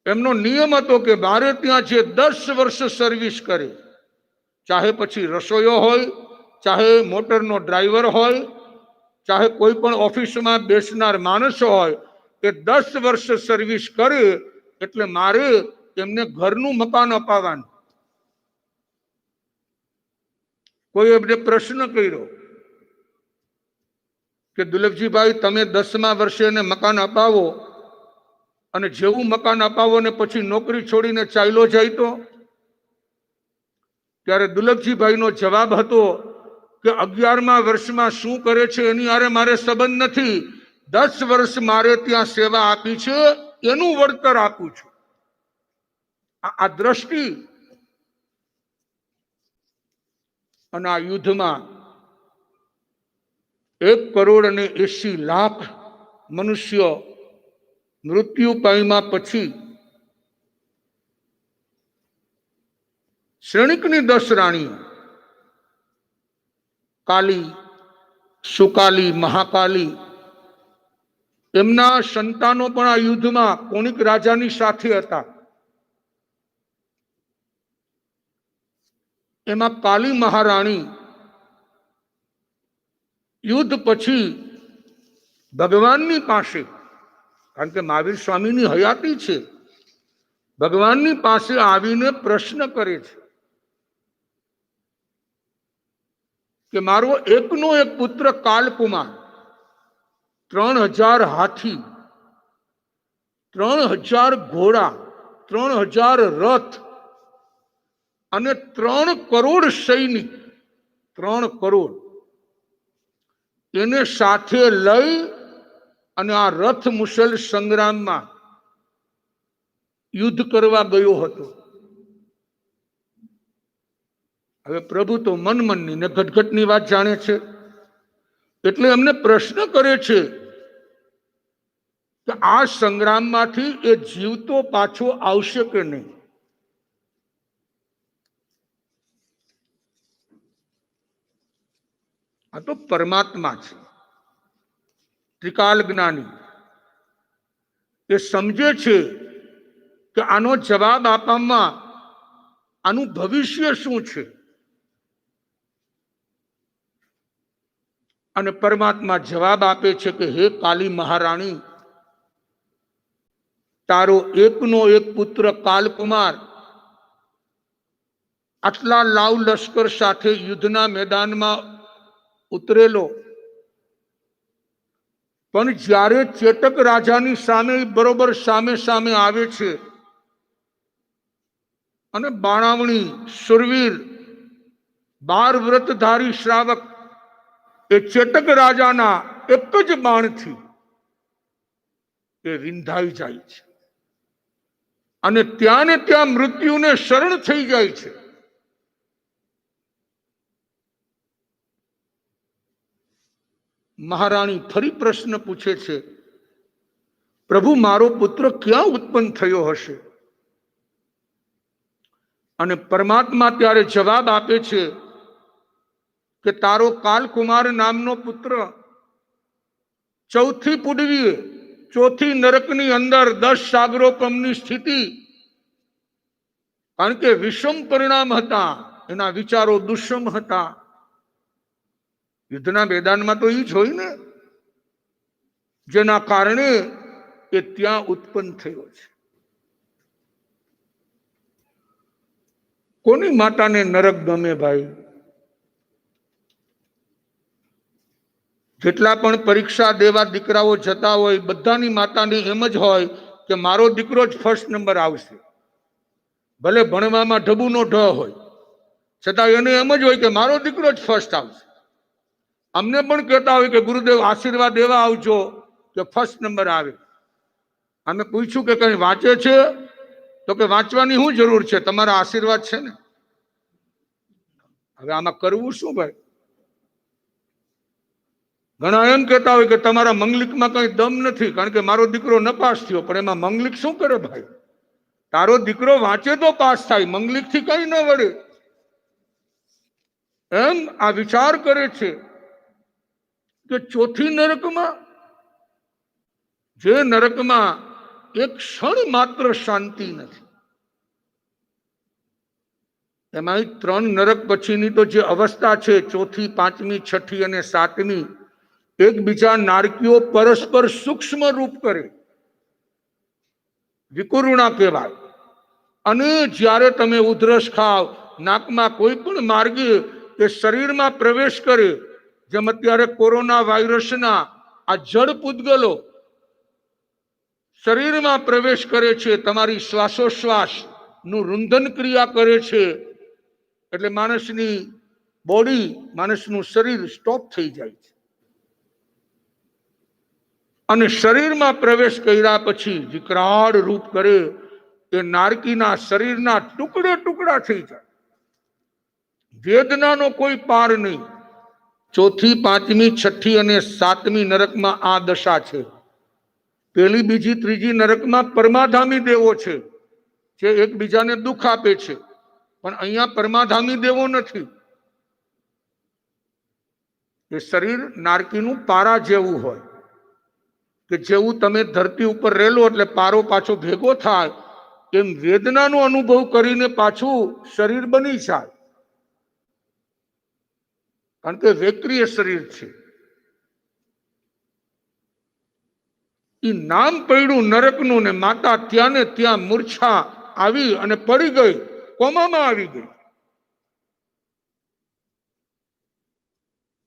એમનો નિયમ હતો કે મારે ત્યાં જે 10 વર્ષ સર્વિસ કરે, ચાહે પછી રસોઈયો હોય, ચાહે મોટરનો ડ્રાઈવર હોય, ચાહે કોઈ પણ ઓફિસમાં બેસનાર માણસ હોય, કે 10 વર્ષ સર્વિસ કરે એટલે મારે એમને ઘરનું મકાન અપાવવાનું. કોઈ એમને પ્રશ્ન કર્યો કે દુલભજીભાઈ તમે 10મા વર્ષે એને મકાન અપાવો અને જેવું મકાન અપાવો ને પછી નોકરી છોડીને ચાલ્યો જાય તો? ત્યારે દુલભજીભાઈનો જવાબ હતો કે 11મા વર્ષમાં શું કરે છે એની હારે મારે સંબંધ નથી. 10 વર્ષ મારે ત્યાં સેવા આપી છે એનું વળતર આપું છું. આ દ્રષ્ટિ. અને આ યુદ્ધમાં 1,80,00,000 મનુષ્યો મૃત્યુ પામ્યા પછી શ્રેણિકની 10 રાણીઓ કાલી, સુકાલી, મહાકાલી, એમના સંતાનો પણ આ યુદ્ધમાં કોણિક રાજાની સાથે હતા. એમાં કાલી મહારાણી યુદ્ધ પછી ભગવાનની પાસે, કારણ કે મહાવીર સ્વામીની હયાતી છે, ભગવાનની પાસે આવીને પ્રશ્ન કરે છે કે મારો એકનો એક પુત્ર કાલકુમાર 3000 હાથી, 3000 ઘોડા, 3000 રથ અને 3 કરોડ સૈનિક, 3 કરોડ એને સાથે લઈ અને આ રથ મુસલ સંગ્રામમાં યુદ્ધ કરવા ગયો હતો. હવે પ્રભુ તો મનની ને ઘટઘટની વાત જાણે છે, એટલે એમને પ્રશ્ન કરે છે કે આ સંગ્રામમાંથી એ જીવતો પાછો આવશે કે નહીં. આ તો પરમાત્મા છે, ત્રિકાલ જ્ઞાની. એ સમજે છે કે આનો જવાબ આપવામાં આનું ભવિષ્ય શું છે. અને પરમાત્મા જવાબ આપે છે કે હે કાલી મહારાણી, તારો એકનો એક પુત્ર કાલકુમાર આટલા લાવ લશ્કર સાથે યુદ્ધના મેદાનમાં ઉતરેલો, પણ જ્યારે ચેતક રાજાની સામે બરોબર સામે સામે આવે છે અને બાણાવણી સુરવીર 12 વ્રતધારી શ્રાવક એ ચેતક રાજાના એક જ બાણથી એ વિંધાઈ જાય છે અને ત્યાં ને ત્યાં મૃત્યુને શરણ થઈ જાય છે. મહારાણી ફરી પ્રશ્ન પૂછે છે, પ્રભુ મારો પુત્ર ક્યાં ઉત્પન્ન થયો હશે? અને પરમાત્મા ત્યારે જવાબ આપે છે કે તારો કાલકુમાર નામનો પુત્ર ચોથી પુડવીએ, ચોથી નરકની અંદર 10 સાગરોપમની સ્થિતિ, કારણ કે વિષમ પરિણામ હતા, એના વિચારો દુષ્મ હતા. યુદ્ધના મેદાનમાં તો એ જ હોય ને, જેના કારણે એ ત્યાં ઉત્પન્ન થયો છે. કોની માતાને નરક ગમે ભાઈ? જેટલા પણ પરીક્ષા દેવા દીકરાઓ જતા હોય બધાની માતાની એમ જ હોય કે મારો દીકરો જ ફર્સ્ટ નંબર આવશે. ભલે ભણવામાં ઢબુનો ઢ હોય છતાં એને એમ જ હોય કે મારો દીકરો જ ફર્સ્ટ આવશે. અમને પણ કહેતા હોય કે ગુરુદેવ આશીર્વાદ દેવા આવજો કે ફર્સ્ટ નંબર આવે. અમે પૂછ્યું કે કઈ વાંચે છે? તો કે વાંચવાની શું જરૂર છે, તમારા આશીર્વાદ છે ને. હવે આમાં કરવું શું ભાઈ? ઘણા એમ કહેતા હોય કે તમારા મંગલિકમાં કઈ દમ નથી, કારણ કે મારો દીકરો નપાસ થયો. પણ એમાં મંગલિક શું કરે ભાઈ? તારો દીકરો વાંચે તો પાસ થાય, મંગલિક થી કઈ ન વળે. એમ આ વિચાર કરે છે કે ચોથી નરકમાં, જે નરકમાં એક ક્ષણ માત્ર શાંતિ નથી, એમાં 3 નરક પછીની તો જે અવસ્થા છે, ચોથી, પાંચમી, છઠ્ઠી અને સાતમી, એકબીજા નારકીઓ પરસ્પર સૂક્ષ્મ રૂપ કરે, વિકુરુણા કહેવાય. અને જ્યારે તમે ઉધરસ ખાવ, નાકમાં કોઈ પણ માર્ગે એ શરીરમાં પ્રવેશ કરે, જેમ અત્યારે કોરોના વાયરસના આ જડ પૂતગલો શરીરમાં પ્રવેશ કરે છે, તમારી શ્વાસોશ્વાસ નું રૂંધન ક્રિયા કરે છે, એટલે માણસની બોડી, માણસનું શરીર સ્ટોપ થઈ જાય છે. અને શરીરમાં પ્રવેશ કર્યા પછી વિકરાળ રૂપ કરે, એ નારકીના શરીરના ટુકડે ટુકડા થઈ જાય. વેદનાનો કોઈ પાર નહીં. ચોથી, પાંચમી, છઠ્ઠી અને સાતમી નરકમાં આ દશા છે. પેલી, બીજી, ત્રીજી નરકમાં પરમાધામી દેવો છે, જે એકબીજાને દુઃખ આપે છે. પણ અહીંયા પરમાધામી દેવો નથી. એ શરીર નારકીનું પારા જેવું હોય, કે જેવું તમે ધરતી ઉપર રહેલો એટલે પારો પાછો ભેગો થાય, એમ વેદનાનો અનુભવ કરીને પાછું શરીર બની જાય. કારણ કે વેક્રિય શરીર છે. એ નામ પડ્યું નરકનું, ને માતા ત્યાં ને ત્યાં મૂર્છા આવી અને પડી ગઈ, કોમામાં આવી ગઈ.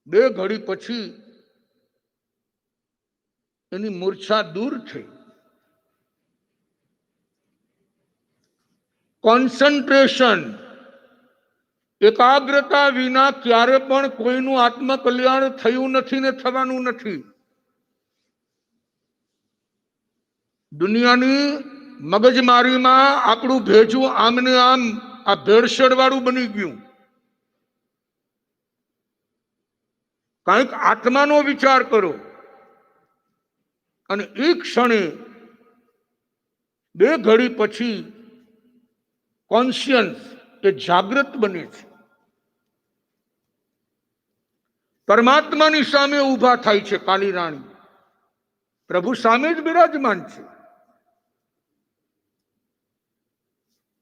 2 ઘડી પછી એની મૂર્છા દૂર થઈ. કોન્સન્ટ્રેશન, એકાગ્રતા વિના ક્યારે પણ કોઈનું આત્મકલ્યાણ થયું નથી ને થવાનું નથી. દુનિયાની મગજમારીમાં આપણું ભેજું આમને આમ આ ભેળસેળ વાળું બની ગયું. કંઈક આત્માનો વિચાર કરો, અને એક ક્ષણે 2 ઘડી પછી કોન્શિયન્સ એ જાગૃત બને છે. પરમાત્માની સામે ઊભા થાય છે કાલી રાણી, પ્રભુ સામે જ બિરાજમાન છે.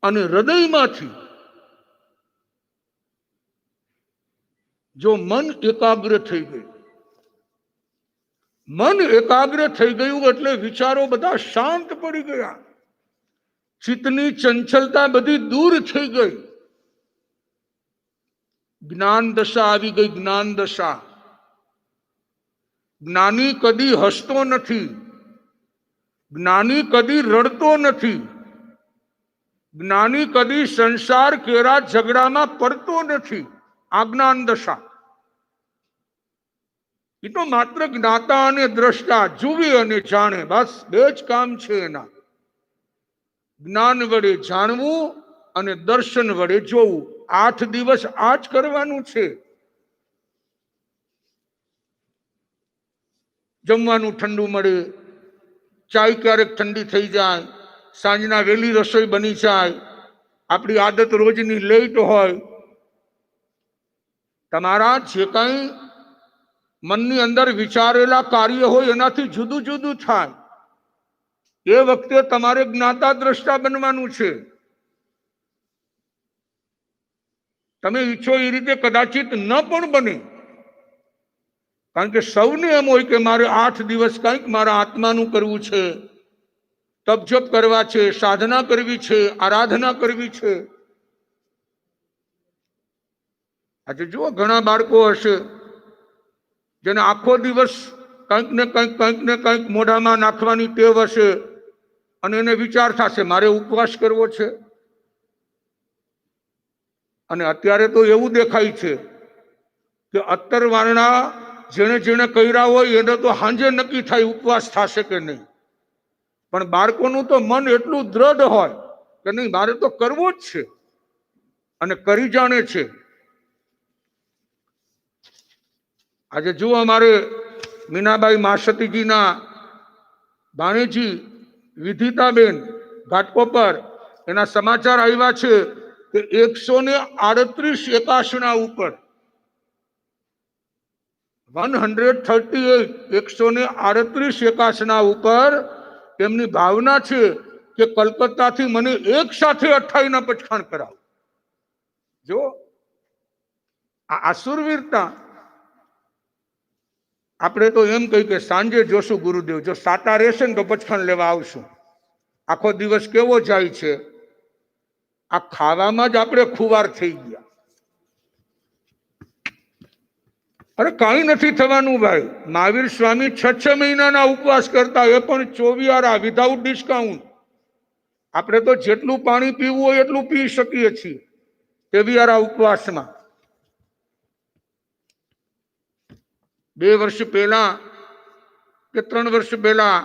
અને હૃદયમાંથી જો મન એકાગ્ર થઈ ગયું, મન એકાગ્ર થઈ ગયું એટલે વિચારો બધા શાંત પડી ગયા, ચિત્તની ચંચલતા બધી દૂર થઈ ગઈ, જ્ઞાન દશા આવી ગઈ. જ્ઞાન દશા. જ્ઞાની કદી હસતો નથી, જ્ઞાની કદી રડતો નથી, જ્ઞાની કદી સંસાર કેરા ઝઘડામાં પડતો નથી. આ જ્ઞાન દશા. એ તો માત્ર જ્ઞાતા અને દ્રષ્ટા જુએ અને જાણે, બસ 2 જ કામ છે એના. જ્ઞાન વડે જાણવું અને દર્શન વડે જોવું. 8 દિવસ આ જ કરવાનું છે. જમવાનું ઠંડુ મળે, ચાય ક્યારેક ઠંડી થઈ જાય, સાંજના વહેલી રસોઈ બની જાય, આપણી આદત રોજની લેટ હોય. તમારા જે કંઈ મનની અંદર વિચારેલા કાર્ય હોય એનાથી જુદું જુદું થાય. એ વખતે તમારે જ્ઞાતા દ્રષ્ટા બનવાનું છે. તમે ઈચ્છો એ રીતે કદાચિત ન પણ બને, કારણ કે સૌને એમ હોય કે મારે 8 દિવસ કંઈક મારા આત્માનું કરવું છે, તપ જપ કરવા છે, સાધના કરવી છે, આરાધના કરવી છે. આજે જુઓ, ઘણા બાળકો હશે જેને આખો દિવસ કંઈક ને કંઈક મોઢામાં નાખવાની ટેવ હશે, અને એને વિચાર થશે મારે ઉપવાસ કરવો છે. અને અત્યારે તો એવું દેખાય છે કે અત્તરવારણા જેને જેને કર્યા હોય એને તો સાંજે નક્કી થાય ઉપવાસ થશે કે નહીં. પણ બાળકોનું તો મન એટલું દ્રઢ હોય કે નહીં મારે તો કરવો જ છે અને કરી જાણે છે. આજે જુઓ અમારે મીનાબાઈ માસતીજીના ભાણેજી વિધિતાબેન ઘાટકોપર એના સમાચાર આવ્યા છે કે 138 એકાસણા ઉપર 138 એકાસણા ઉપર એમની ભાવના છે કે કલકત્તાથી મને એક સાથે 28 પચખાણ કરાવો. જો આ આસુરવીરતા. આપણે તો એમ કહી કે સાંજે જોશું ગુરુદેવ, જો સાતા રહેશે ને તો પચખાણ લેવા આવશું. આખો દિવસ કેવો જાય છે, આ ખાવામાં જ આપણે ખુવાર થઈ ગયા. અરે કાંઈ નથી થવાનું ભાઈ. મહાવીર સ્વામી 6 મહિનાના ઉપવાસ કરતા, એ પણ 24 વિધાઉટ ડિસ્કાઉન્ટ. આપણે તો જેટલું પાણી પીવું હોય એટલું પી શકીએ છીએ 23 ઉપવાસમાં. 2 વર્ષ પહેલા કે 3 વર્ષ પહેલા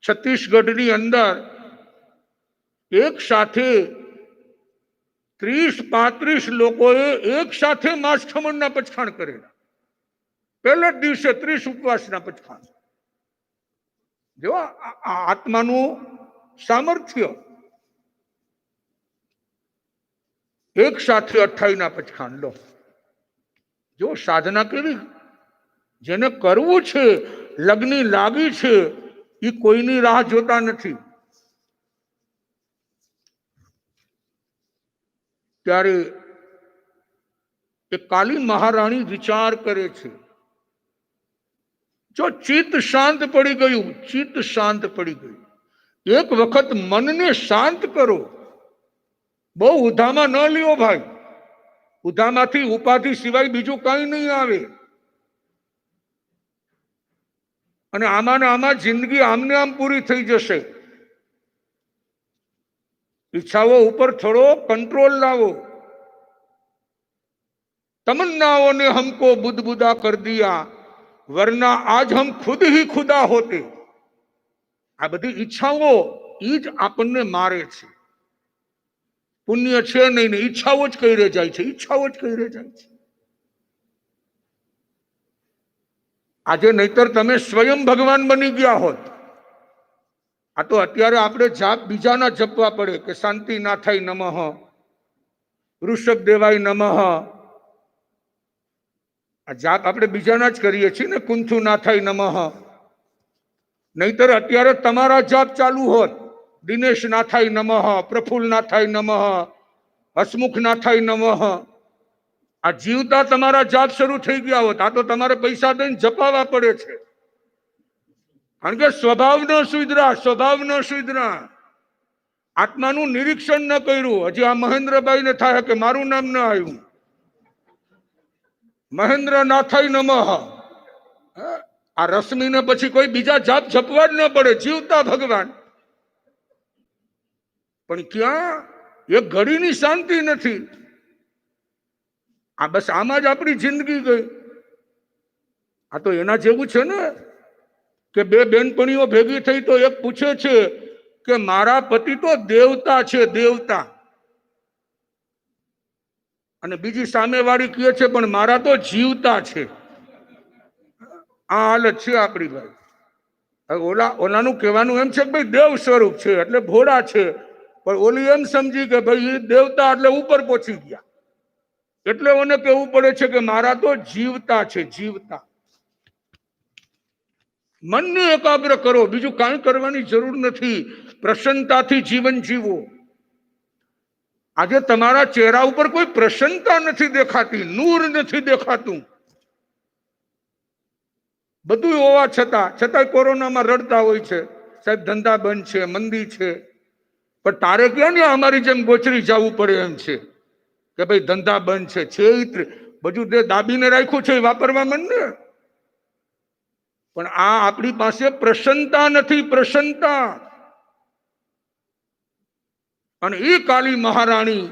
છત્તીસગઢની અંદર એક સાથે 30-35 લોકોએ એક સાથે માંસ ખમણના પચખાણ કરેલા. પહેલા જ દિવસે 30 ઉપવાસના પચખાણ. જો આત્માનું સામર્થ્ય. એક સાથે 28 પચખાણ લો. જો સાધના કેવી, જેને કરવું છે, લગ્ની લાગી છે, એ કોઈની રાહ જોતા નથી. ત્યારે એ કાલી મહારાણી વિચાર કરે છે. જો ચિત્ત શાંત પડી ગયું, ચિત્ત શાંત પડી ગયું, એક વખત મનને શાંત કરો. બહુ ઉધામાં ન લ્યો ભાઈ. ઉધામાંથી ઉપાધિ સિવાય બીજું કઈ નહીં આવે. અને આમાં ને આમાં જિંદગી આમને આમ પૂરી થઈ જશે. ઈચ્છાઓ ઉપર થોડો કંટ્રોલ લાવો. तमन्नाओं ने हमको बुदबुदा कर दिया, वरना आज हम खुद ही खुदा होते. આ બધી ઈચ્છાઓ ઈ જ આપણને મારે છે. પુણ્ય છે નહીં ને ઈચ્છાઓ જ કઈ રહે જાય છે, ઈચ્છાઓ જ કઈ રહે જાય છે. આજે નહીતર તમે સ્વયં ભગવાન બની ગયા હોત. આ તો અત્યારે આપણે જાપ બીજાના જપવા પડે કે શાંતિ ના થાય નમઃ, વૃષભ દેવાય નમઃ. આ જાપ આપણે બીજાના જ કરીએ છીએ ને, કુંથુ ના થાય નમઃ. નહીતર અત્યારે તમારા જાપ ચાલુ હોત, દિનેશ ના થાય નમઃ, પ્રફુલ્લ ના થાય નમઃ, હસમુખ ના થાય નમઃ. આ જીવતા તમારા જાપ શરૂ થઈ ગયા હોત. આ તો તમારે પૈસા દઈને જપાવવા પડે છે. કારણ કે સ્વભાવ ન સુધરા, સ્વભાવ ન સુધરા. આત્માનું નિરીક્ષણ ન કર્યું. હજી આ મહેન્દ્રભાઈ ને થાય કે મારું નામ ન આવ્યું. મહેન્દ્ર નાથાય નમઃ. આ રશ્મિને પછી કોઈ બીજા જાપ જપવા જ ન પડે, જીવતા ભગવાન. પણ ક્યાં એક ઘડીની શાંતિ નથી. આ બસ આમાં જ આપણી જિંદગી ગઈ. આ તો એના જેવું છે ને કે બે બેનપણીઓ ભેગી થઈ તો એક પૂછે છે કે મારા પતિ તો દેવતા છે, દેવતા. અને બીજી સામેવાળી કહે છે પણ મારા તો જીવતા છે. આ હાલત છે આપણી ભાઈ. ઓલાનું કહેવાનું એમ છે કે ભાઈ દેવ સ્વરૂપ છે એટલે ભોળા છે, પણ ઓલી એમ સમજી કે ભાઈ દેવતા એટલે ઉપર પહોંચી ગયા. એટલે મને કહેવું પડે છે કે મારા તો જીવતા છે, જીવતા. મનને એકાગ્ર કરો, બીજું કાંઈ કરવાની જરૂર નથી. પ્રસન્નતાથી જીવન જીવો. આજે તમારા ચહેરા ઉપર કોઈ પ્રસન્નતા નથી દેખાતી, નૂર નથી દેખાતું. બધું હોવા છતાંય કોરોનામાં રડતા હોય છે, સાહેબ ધંધા બંધ છે, મંદી છે. પણ તારે ક્યાં ને અમારી જેમ ગોચરી જવું પડે એમ છે કે ભાઈ ધંધા બંધ છે. બધું તે દાબીને રાખ્યું છે વાપરવા માંડ ને. પણ આ આપણી પાસે પ્રસન્નતા નથી, પ્રસન્નતા. અને એ કાલી મહારાણી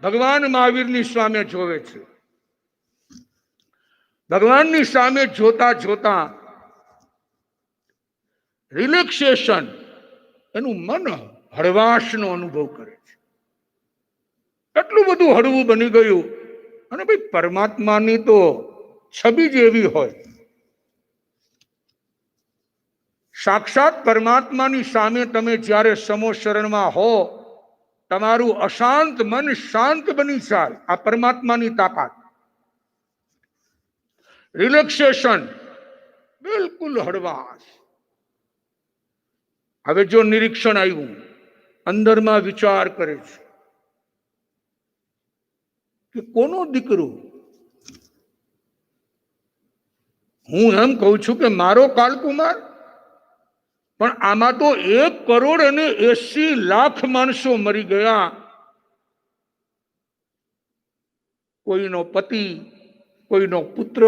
ભગવાન મહાવીરની સામે જોવે છે. ભગવાનની સામે જોતા જોતા રિલેક્સેશન, એનું મન હળવાશનો અનુભવ કરે છે. એટલું બધું હળવું બની ગયું. અને ભાઈ પરમાત્માની તો છબી જ એવી હોય. સાક્ષાત પરમાત્માની સામે તમે જ્યારે સમો શરણમાં હો, તમારું અશાંત મન શાંત બની જાય. આ પરમાત્માની તાકાત. રિલેક્સેશન, બિલકુલ હળવાશ. હવે જો નિરીક્ષણ આવ્યું, અંદરમાં વિચાર કરે છે કે કોનો દીકરો? હું એમ કહું છું કે મારો કાલકુમાર, પણ આમાં તો 1,80,00,000 માણસો મરી ગયા. કોઈનો પતિ, કોઈનો પુત્ર,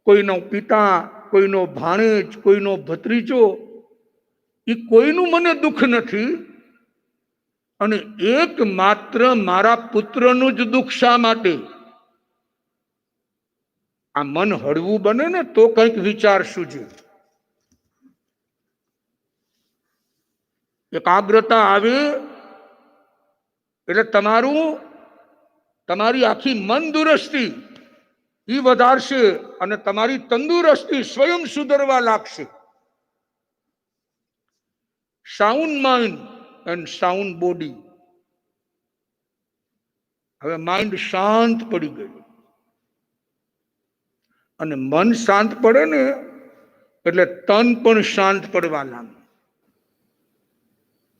કોઈનો પિતા, કોઈનો ભાણેજ, કોઈનો ભત્રીજો, એ કોઈનું મને દુઃખ નથી. અને એક માત્ર મારા પુત્રનું જ દુઃખ શા માટે? આ મન હળવું બને ને તો કંઈક વિચાર સૂજે. એકાગ્રતા આવે એટલે તમારી આખી મન દુરસ્તી એ વધારશે અને તમારી તંદુરસ્તી સ્વયં સુધરવા લાગશે. Sound mind and sound body. હવે માઇન્ડ શાંત પડી ગયું અને મન શાંત પડે ને એટલે તન પણ શાંત પડવા લાગે.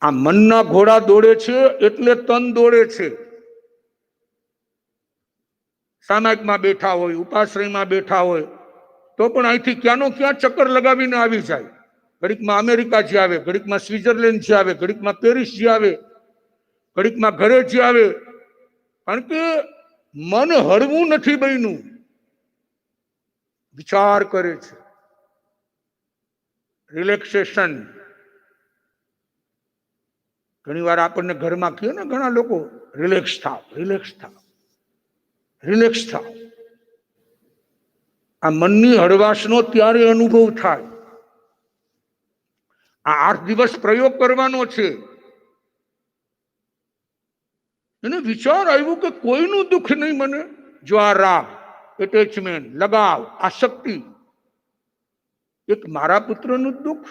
આ મનના ઘોડા દોડે છે એટલે તન દોડે છે. સામાયિકમાં બેઠા હોય, ઉપાશ્રયમાં બેઠા હોય તો પણ અહીંથી ક્યાંનો ક્યાં ચક્કર લગાવીને આવી જાય. ઘડીકમાં અમેરિકા જે આવે, ઘડીકમાં સ્વિટ્ઝરલેન્ડ જે આવે, ઘડીકમાં પેરિસ જે આવે, ઘડીકમાં ઘરે જે આવે. કારણ કે મન હળવું નથી બન્યું, વિચાર કરે છે. રિલેક્સેશન. ઘણી વાર આપણને ઘરમાં કહે ને ઘણા લોકો, રિલેક્સ થાવ, રિલેક્સ થાવ, રિલેક્સ થાવ. આ મનની હળવાશનો ત્યારે અનુભવ થાય. આ 8 દિવસ પ્રયોગ કરવાનો છે. એને વિચાર આવ્યું કે કોઈનું દુઃખ નહીં મને. જો આ રાગ, એટેચમેન્ટ, લગાવ, આસક્તિ, એક મારા પુત્રનું દુઃખ,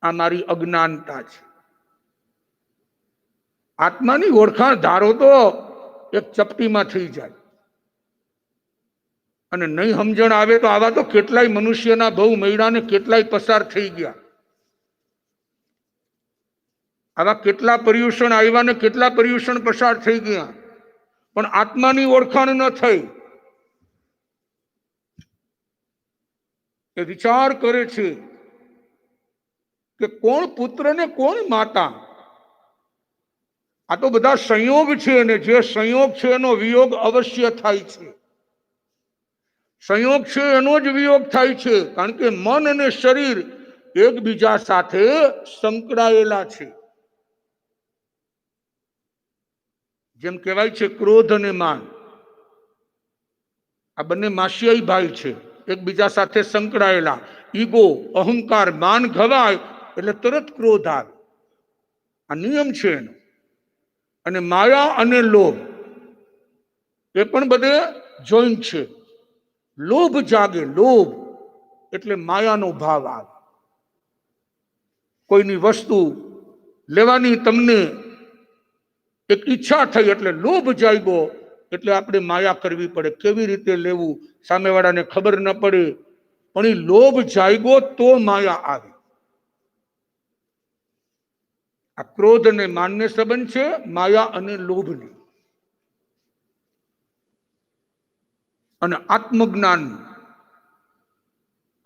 આ મારી અજ્ઞાનતા છે. આત્માની ઓળખાણ ધારો તો એક ચપટીમાં થઈ જાય. અને નહીં સમજણ આવે તો આવા તો કેટલાય મનુષ્યના બહુ મૈડાને કેટલાય પસાર થઈ ગયા. આવા કેટલા પર્યુષણ આવ્યા ને કેટલા પર્યુષણ પસાર થઈ ગયા, પણ આત્માની ઓળખાણ ન થઈ. એ વિચાર કરે છે કે કોણ પુત્ર ને કોણ માતા? આ તો બધા સંયોગ છે અને જે સંયોગ છે એનો વિયોગ અવશ્ય થાય છે. સંયોગ છે એનો જ વિયોગ થાય છે. કારણ કે મન અને શરીર એકબીજા સાથે સંકળાયેલા છે. જેમ કહેવાય છે ક્રોધ અને માન, આ બંને માસિયાઈ ભાઈ છે, એકબીજા સાથે સંકળાયેલા. ઈગો, અહંકાર, માન ઘવાય એટલે તરત ક્રોધ આવે. આ નિયમ છે એનો. અને માયા અને લોભ એ પણ બધે જોઈન્ટ છે. લોભ જાગે, લોભ એટલે માયાનો ભાવ આવે. કોઈની વસ્તુ લેવાની તમને એક ઈચ્છા થઈ એટલે લોભ જાગ્યો, એટલે આપણે માયા કરવી પડે. કેવી રીતે લેવું સામેવાળાને ખબર ન પડે, પણ એ લોભ જાગ્યો તો માયા આવે. આ ક્રોધ અને માનને સંબંધ છે, માયા અને લોભની. અને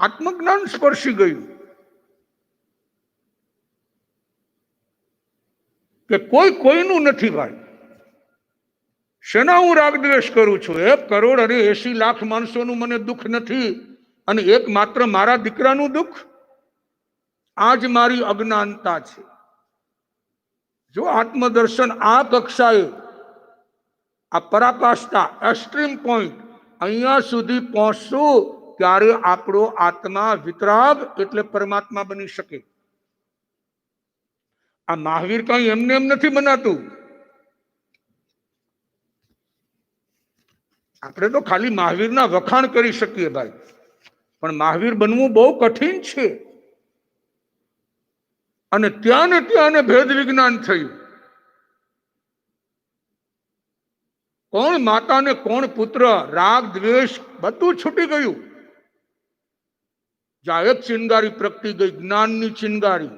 આત્મજ્ઞાન સ્પર્શી ગયું કે કોઈ કોઈનું નથી ભાઈ. શેના હું રાગદ્વેષ કરું છું? 1,80,00,000 માણસોનું મને દુઃખ નથી અને એક માત્ર મારા દીકરાનું દુઃખ? આ જ મારી અજ્ઞાનતા છે. જો આત્મદર્શન આ કક્ષાએ, આ પરાકાષ્ઠા, એક્સ્ટ્રીમ પોઈન્ટ, અહીંયા સુધી પહોંચશું ત્યારે આપણો આત્મા વિતરાગ એટલે પરમાત્મા બની શકે. આ મહાવીર કઈ એમને એમ નથી બનાતું. આપણે તો ખાલી મહાવીરના વખાણ કરી શકીએ ભાઈ, પણ મહાવીર બનવું બહુ કઠિન છે. અને ત્યાં ને ત્યાં ભેદ વિજ્ઞાન થયું. કોણ માતા ને કોણ પુત્ર, રાગ દ્વેષ બધું છૂટી ગયું. જ્યાં એક ચિનગારી પ્રગટી ગઈ, જ્ઞાનની ચિનગારી.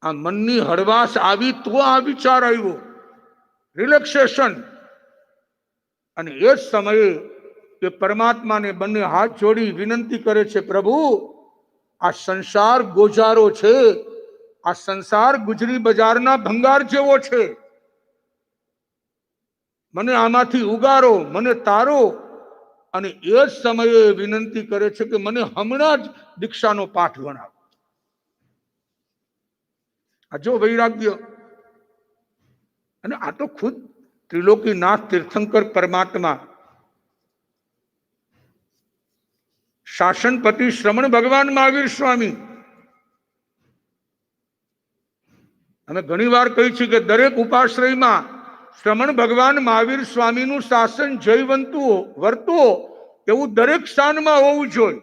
આ મનની હળવાશ આવી તો આ વિચાર આવ્યો, રિલેક્સેશન. અને એ જ સમયે કે પરમાત્માને બંને હાથ જોડી વિનંતી કરે છે, પ્રભુ આ સંસાર ગોજારો છે, આ સંસાર ગુજરી બજારના ભંગાર જેવો છે, મને આમાંથી ઉગારો, મને તારો. અને એ જ સમયે વિનંતી કરે છે કે મને હમણાં જ દીક્ષાનો પાઠ ગણાવો. આ જો વૈરાગ્ય. અને આ તો ખુદ ત્રિલોકીનાથ તીર્થંકર પરમાત્મા, શાસનપતિ શ્રમણ ભગવાન મહાવીર સ્વામી. અમે ઘણી વાર કહી છે કે દરેક ઉપાશ્રયમાં શ્રમણ ભગવાન મહાવીર સ્વામીનું શાસન જયવંતું વર્તો એવું દરેક સ્થાનમાં હોવું જોઈએ.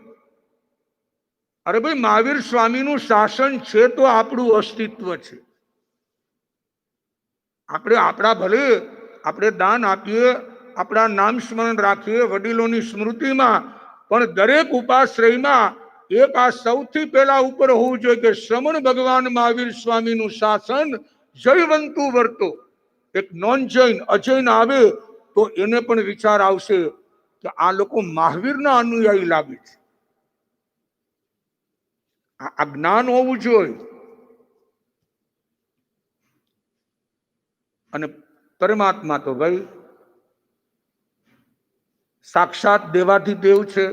અરે ભાઈ, મહાવીર સ્વામીનું શાસન છે તો આપણું અસ્તિત્વ છે. આપણે આપણા ભલે આપણે દાન આપીએ, આપણા નામ સ્મરણ રાખીએ વડીલોની સ્મૃતિમાં, પણ દરેક ઉપાશ્રયમાં એક આ સૌથી પહેલા ઉપર હોવું જોઈએ કે શ્રમણ ભગવાન મહાવીર સ્વામીનું શાસન જયવંતું વર્તો. એક નોન જૈન અજૈન આવે તો એને પણ વિચાર આવશે કે આ લોકો મહાવીરના અનુયાયી લાગે છે. આ જ્ઞાન હોવું જોઈએ. અને પરમાત્મા તો ભાઈ સાક્ષાત દેવાધિદેવ છે.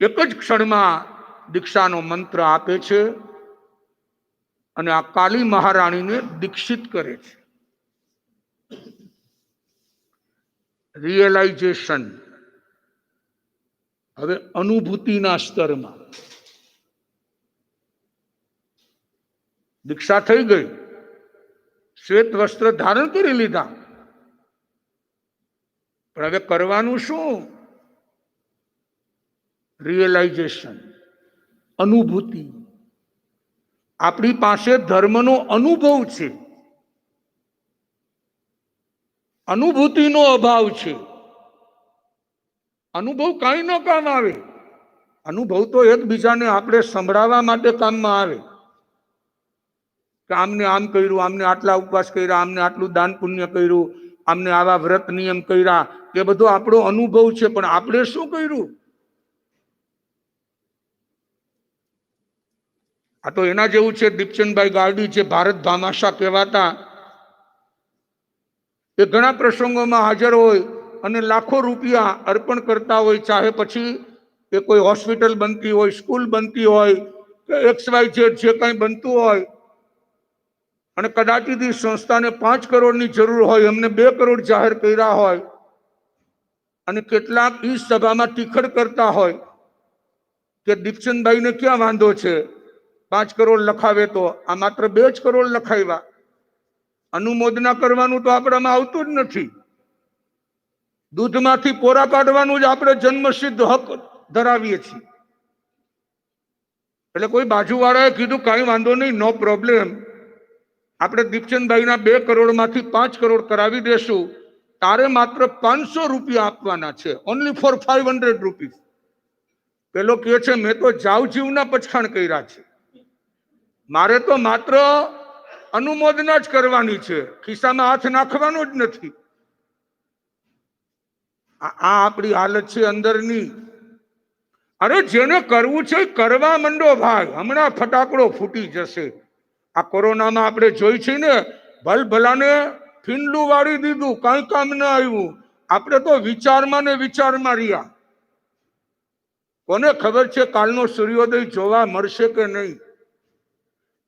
એક જ ક્ષણમાં દીક્ષાનો મંત્ર આપે છે અને આ કાલી મહારાણીને દીક્ષિત કરે છે. રિયલાઇઝેશન. હવે અનુભૂતિના સ્તરમાં દીક્ષા થઈ ગઈ, શ્વેત વસ્ત્ર ધારણ કરી લીધા, પણ હવે કરવાનું શું? રિયલાઇઝેશન, અનુભૂતિ. આપણી પાસે ધર્મનો અનુભવ છે, અનુભૂતિનો અભાવ છે. અનુભવ કઈ ન કામ આવે. અનુભવ તો એકબીજાને આપણે સંભળાવવા માટે કામમાં આવે કે આમને આમ કર્યું, આમને આટલા ઉપવાસ કર્યા, આમને આટલું દાન પુણ્ય કર્યું, આમને આવા વ્રત નિયમ કર્યા. એ બધો આપણો અનુભવ છે, પણ આપણે શું કર્યું? આ તો એના જેવું છે. દીપચંદભાઈ ગાર્ડી જે ભારત ભામાશા કહેવાતા, એ ઘણા પ્રસંગોમાં હાજર હોય અને લાખો રૂપિયા અર્પણ કરતા હોય, ચાહે પછી એ કોઈ હોસ્પિટલ બનતી હોય, સ્કૂલ બનતી હોય કે XY જે કંઈ બનતું હોય, અને કદાચ સંસ્થાને 5 કરોડની જરૂર હોય, એમને 2 કરોડ જાહેર કર્યા હોય, અને કેટલાક ઈ સભામાં ટીખડ કરતા હોય કે દીપચંદભાઈને ક્યાં વાંધો છે, 5 કરોડ લખાવે તો આ માત્ર 2 જ કરોડ લખાવ્યા. અનુમોદના કરવાનું તો આપણામાં આવતું જ નથી. દૂધમાંથી પોરા કાઢવાનું જ આપણે જન્મસિદ્ધ હક ધરાવીએ છીએ. એટલે કોઈ બાજુવાળાએ કીધું કાંઈ વાંધો નહીં, નો પ્રોબ્લેમ, આપણે દીપચંદભાઈના 2 કરોડમાંથી 5 કરોડ કરાવી દેશું, તારે માત્ર 500 રૂપિયા આપવાના છે, ઓનલી ફોર 500 રૂપીઝ. પેલો કહે છે મેં તો જાવ જીવના પછાણ કર્યા છે, મારે તો માત્ર અનુમોદના જ કરવાની છે, ખિસ્સામાં હાથ નાખવાનો જ નથી. આ આપણી હાલત છે અંદરની. અરે જેને કરવું છે કરવા માંડો ભાઈ, હમણાં ફટાકડો ફૂટી જશે. આ કોરોનામાં આપણે જોઈ છે ને, ભલભલાને ફીંડલું વાળી દીધું, કઈ કામ ન આવ્યું. આપણે તો વિચારમાં ને વિચારમાં રહ્યા. કોને ખબર છે કાલનો સૂર્યોદય જોવા મળશે કે નહીં?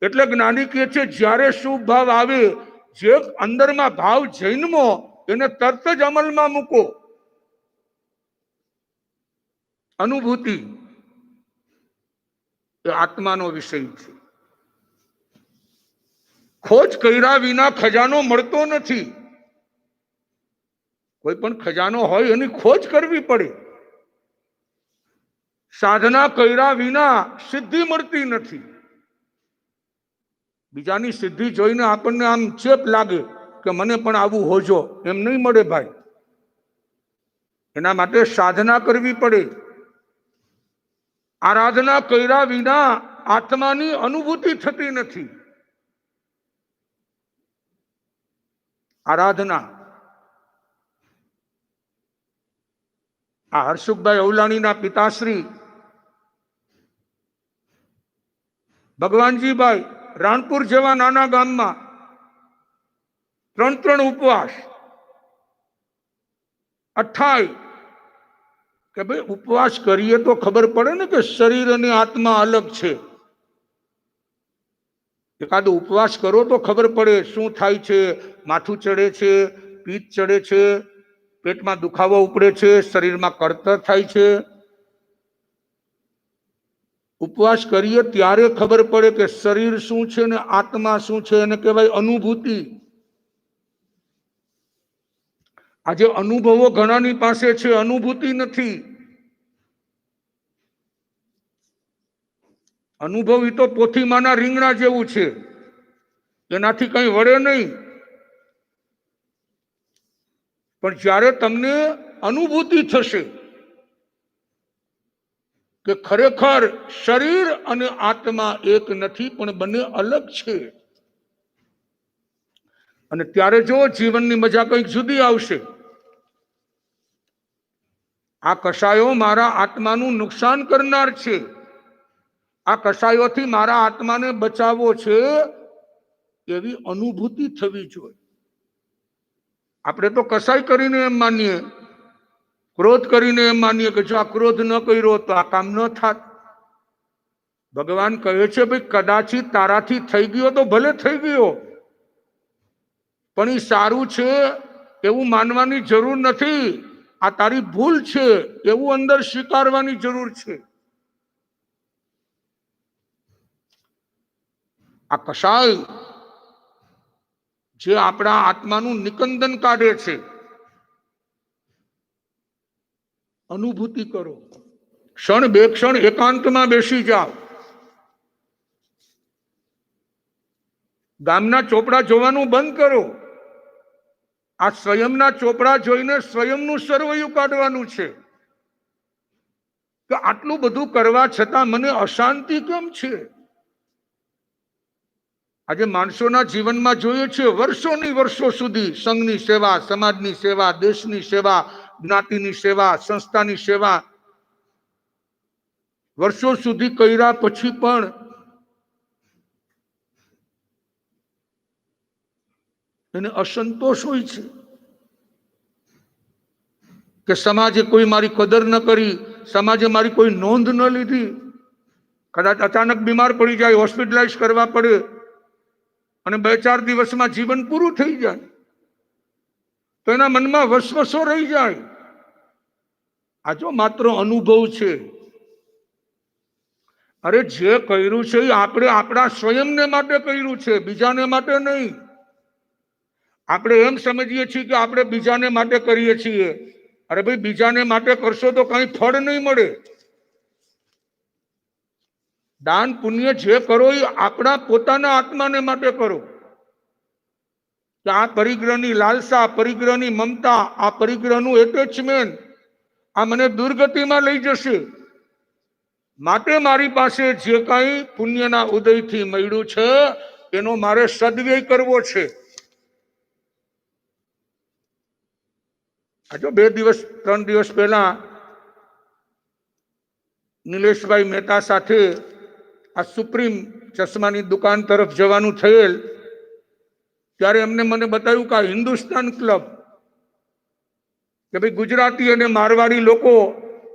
એટલે જ્ઞાની કહે છે જ્યારે શુભ ભાવ આવે, જે અંદરમાં ભાવ જન્મો એને તરત જ અમલમાં મૂકો. અનુભૂતિ. એ આત્માનો વિષય છે. ખોજ કર્યા વિના ખજાનો મળતો નથી. કોઈ પણ ખજાનો હોય એની ખોજ કરવી પડે. સાધના કર્યા વિના સિદ્ધિ મળતી નથી. બીજાની સિદ્ધિ જોઈને આપણને આમ ચેપ લાગે કે મને પણ આવું હોજો, એમ નહીં મળે ભાઈ. એના માટે સાધના કરવી પડે. આરાધના કર્યા વિના આત્માની અનુભૂતિ થતી નથી. આરાધના આ હરસુખભાઈ અવલાણીના પિતાશ્રી ભગવાનજીભાઈ રાણપુર જેવા નાના ગામમાં 3 ઉપવાસ 28 કે ભાઈ ઉપવાસ કરીએ તો ખબર પડે ને કે શરીર અને આત્મા અલગ છે. એકાદો ઉપવાસ કરો તો ખબર પડે શું થાય છે. માથું ચડે છે, પીઠ ચડે છે, પેટમાં દુખાવો ઉપડે છે, શરીરમાં કળતર થાય છે. ઉપવાસ કરીએ ત્યારે ખબર પડે કે શરીર શું છે ને આત્મા શું છે. એને કહેવાય અનુભૂતિ. આજે અનુભવો ઘણાની પાસે છે, અનુભૂતિ નથી. અનુભવી તો પોથીમાના રીંગણા જેવું છે, એનાથી કંઈ વળે નહીં. પણ જ્યારે તમને અનુભૂતિ થશે કે ખરેખર શરીર અને આત્મા એક નથી પણ બંને અલગ છે, અને ત્યારે જો જીવનની મજા કંઈક જુદી આવશે. આ કષાયો મારા આત્માનું નુકસાન કરનાર છે. આ કષાયોથી મારા આત્માને બચાવવો છે, એવી અનુભૂતિ થવી જોઈએ. આપણે તો કસાઈ કરીને એમ માનીએ, ક્રોધ કરીને એમ માનીએ કે જો આ ક્રોધ ન કર્યો તો આ કામ ન થાત. ભગવાન કહે છે ભાઈ કદાચિત તારાથી થઈ ગયો તો ભલે થઈ ગયો, પણ એ સારું છે એવું માનવાની જરૂર નથી. આ તારી ભૂલ છે એવું અંદર સ્વીકારવાની જરૂર છે. આ કસાય જે આપણા આત્માનું નિકંદન કાઢે છે, અનુભૂતિ કરો. ક્ષણ બે ક્ષણ એકાંતમાં બેસી જાઓ. ગામના ચોપડા જોવાનું બંધ કરો. આ સ્વયંના ચોપડા જોઈને સ્વયંનું સર્વૈયું કાઢવાનું છે કે આટલું બધું કરવા છતાં મને અશાંતિ કેમ છે. આજે માણસોના જીવનમાં જોઈએ છીએ વર્ષોની વર્ષો સુધી સંઘની સેવા, સમાજની સેવા, દેશની સેવા, જ્ઞાતિની સેવા, સંસ્થાની સેવા વર્ષો સુધી કર્યા પછી પણ એને અસંતોષ હોય છે કે સમાજે કોઈ મારી કદર ન કરી, સમાજે મારી કોઈ નોંધ ન લીધી. કદાચ અચાનક બીમાર પડી જાય, હોસ્પિટલાઇઝ કરવા પડે અને 2-4 દિવસમાં જીવન પૂરું થઈ જાય તો એના મનમાં વસવસો રહી જાય. આ જો માત્ર અનુભવ છે. અરે જે કર્યું છે એ આપણે આપણા સ્વયંને માટે કર્યું છે, બીજાને માટે નહીં. આપણે એમ સમજીએ છીએ કે આપણે બીજાને માટે કરીએ છીએ. અરે ભાઈ બીજાને માટે કરશો તો કઈ ફળ નહીં મળે. દાન પુણ્ય જે કરો એ આપણા પોતાના આત્માને માટે કરો. કે આ પરિગ્રહની લાલસા, પરિગ્રહની મમતા, આ પરિગ્રહનું એટેચમેન્ટ આ મને દુર્ગતિમાં લઈ જશે. માટે મારી પાસે જે કઈ પુણ્યના ઉદયથી મળ્યું છે એનો મારે સદવ્યય કરવો છે. આ જો 2-3 દિવસ પહેલા નિલેશભાઈ મહેતા સાથે આ સુપ્રીમ ચશ્માની દુકાન તરફ જવાનું થયેલ ત્યારે એમને મને બતાવ્યું કે આ હિન્દુસ્તાન ક્લબ કે ભાઈ ગુજરાતી અને મારવાડી લોકો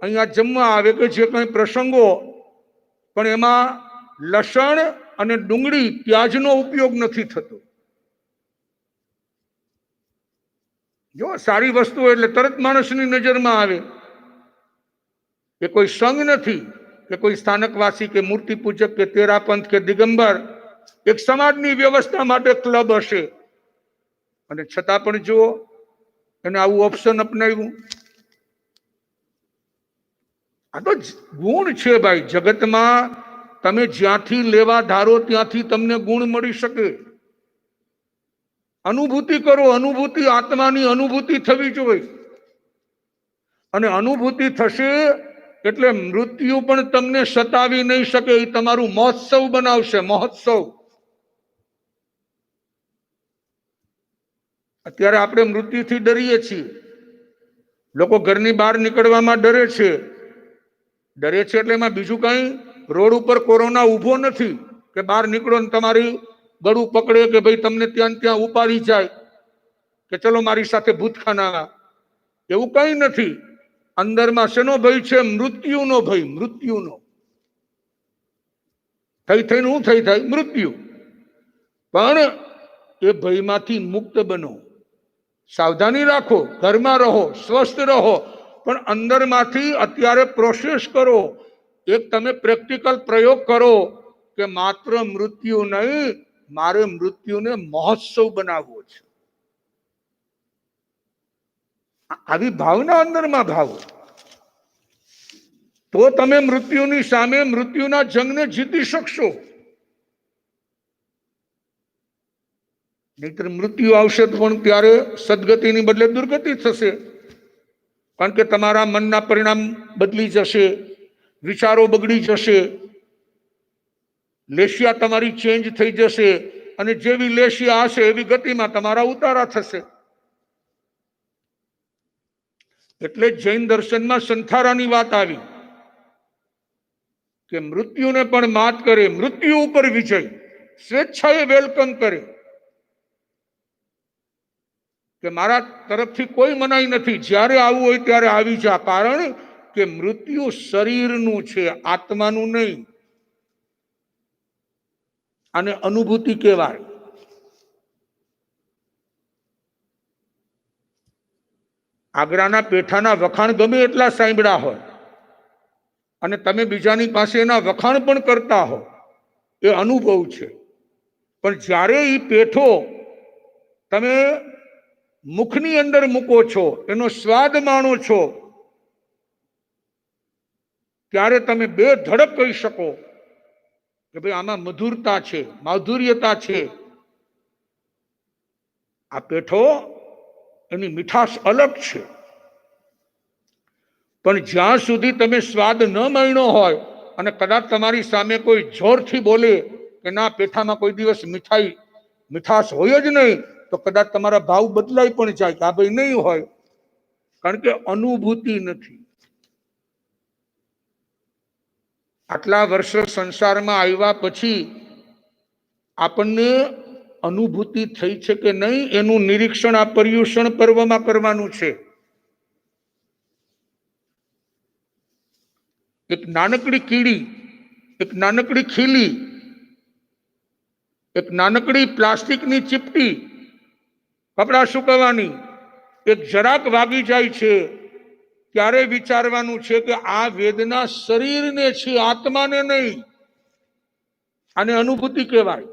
અહીંયા જમવા આવે કે જે કંઈ પ્રસંગો, પણ એમાં લસણ અને ડુંગળી, પ્યાજનો ઉપયોગ નથી થતો. જો સારી વસ્તુ એટલે તરત માણસની નજરમાં આવે. એ કોઈ સંગ નથી, કે કોઈ સ્થાનકવાસી કે મૂર્તિ પૂજક કે તેરાપંથ કે દિગંબર એક સમાજની વ્યવસ્થા માટે ક્લબ હશે, અને છતાં પણ જુઓ એને આવું ઓપ્શન અપનાવ્યું. આ તો ગુણ છે ભાઈ. જગતમાં તમે જ્યાંથી લેવા ધારો ત્યાંથી તમને ગુણ મળી શકે. અનુભૂતિ કરો, અનુભૂતિ, આત્માની અનુભૂતિ થવી જોઈએ. અને અનુભૂતિ થશે એટલે મૃત્યુ પણ તમને સતાવી નહીં શકે. એ તમારું મહોત્સવ બનાવશે, મહોત્સવ. અત્યારે આપણે મૃત્યુથી ડરીએ છીએ. લોકો ઘરની બહાર નીકળવામાં ડરે છે. ડરે છે એટલે એમાં બીજું કઈ રોડ ઉપર કોરોના ઊભો નથી કે બહાર નીકળો ને તમારી ગળું પકડે કે ભાઈ તમને ત્યાં ત્યાં ઉપાડી જાય કે ચલો મારી સાથે ભૂતખાના. એવું કઈ નથી. અંદરમાં શેનો ભય છે? મૃત્યુનો ભય. મૃત્યુનો. થઈને શું થઈ થાય? મૃત્યુ. પણ એ ભયમાંથી મુક્ત બનો, સાવધાની રાખો, ઘરમાં રહો, સ્વસ્થ રહો, પણ અંદરમાંથી અત્યારે પ્રોસેસ કરો. એક તમે પ્રેક્ટિકલ પ્રયોગ કરો કે માત્ર મૃત્યુ નહીં, મારે મૃત્યુને મહોત્સવ બનાવવો છે. આવી ભાવના અંદરમાં ભાવો તો તમે મૃત્યુની સામે મૃત્યુના જંગને જીતી શકશો. નહીતર મૃત્યુ આવશે તો પણ ત્યારે સદગતિની બદલે દુર્ગતિ થશે. કારણ કે તમારા મનના પરિણામ બદલી જશે, વિચારો બગડી જશે, લેશિયા તમારી ચેન્જ થઈ જશે, અને જેવી લેશિયા હશે એવી ગતિમાં તમારા ઉતારા થશે. એટલે જૈન દર્શનમાં સંથારાની વાત આવી કે મૃત્યુને પણ માત કરે, મૃત્યુ ઉપર વિજય, સ્વેચ્છાએ વેલકમ કરે કે મારા તરફથી કોઈ મનાઈ નથી, જ્યારે આવવું હોય ત્યારે આવી જા. કારણ કે મૃત્યુ શરીરનું છે, આત્માનું નહીં. આને અનુભૂતિ કહેવાય. આગ્રાના પેઠાના વખાણ ગમે એટલા સાંભળ્યા હોય અને તમે બીજાની પાસે એના વખાણ પણ કરતા હો, એ અનુભવ છે. પણ જ્યારે એ પેઠો તમે મુખની અંદર મૂકો છો, એનો સ્વાદ માણો છો, ત્યારે તમે બે ધડક કહી શકો કે ભાઈ આમાં મધુરતા છે, માધુર્યતા છે. આ પેઠો એની મીઠાશ અલગ છે. પણ જ્યાં સુધી તમે સ્વાદ ન માણ્યો હોય અને કદાચ તમારી સામે કોઈ જોરથી બોલે કે ના પેઠામાં કોઈ દિવસ મીઠાશ હોય જ નહીં, તો કદાચ તમારા ભાવ બદલાઈ પણ જાય કે આ ભાઈ નહીં હોય. કારણ કે અનુભૂતિ નથી. આટલા વર્ષો સંસારમાં આવ્યા પછી આપણને અનુભૂતિ થઈ છે કે નહીં, એનું નિરીક્ષણ આ પર્યુષણ પર્વમાં કરવાનું છે. એક નાનકડી કીડી, એક નાનકડી ખીલી, એક નાનકડી પ્લાસ્ટિકની ચીપટી કપડા સુકવવાની, એક જરાક વાગી જાય છે ત્યારે વિચારવાનું છે કે આ વેદના શરીરને છે, આત્માને નહીં. આને અનુભૂતિ કહેવાય.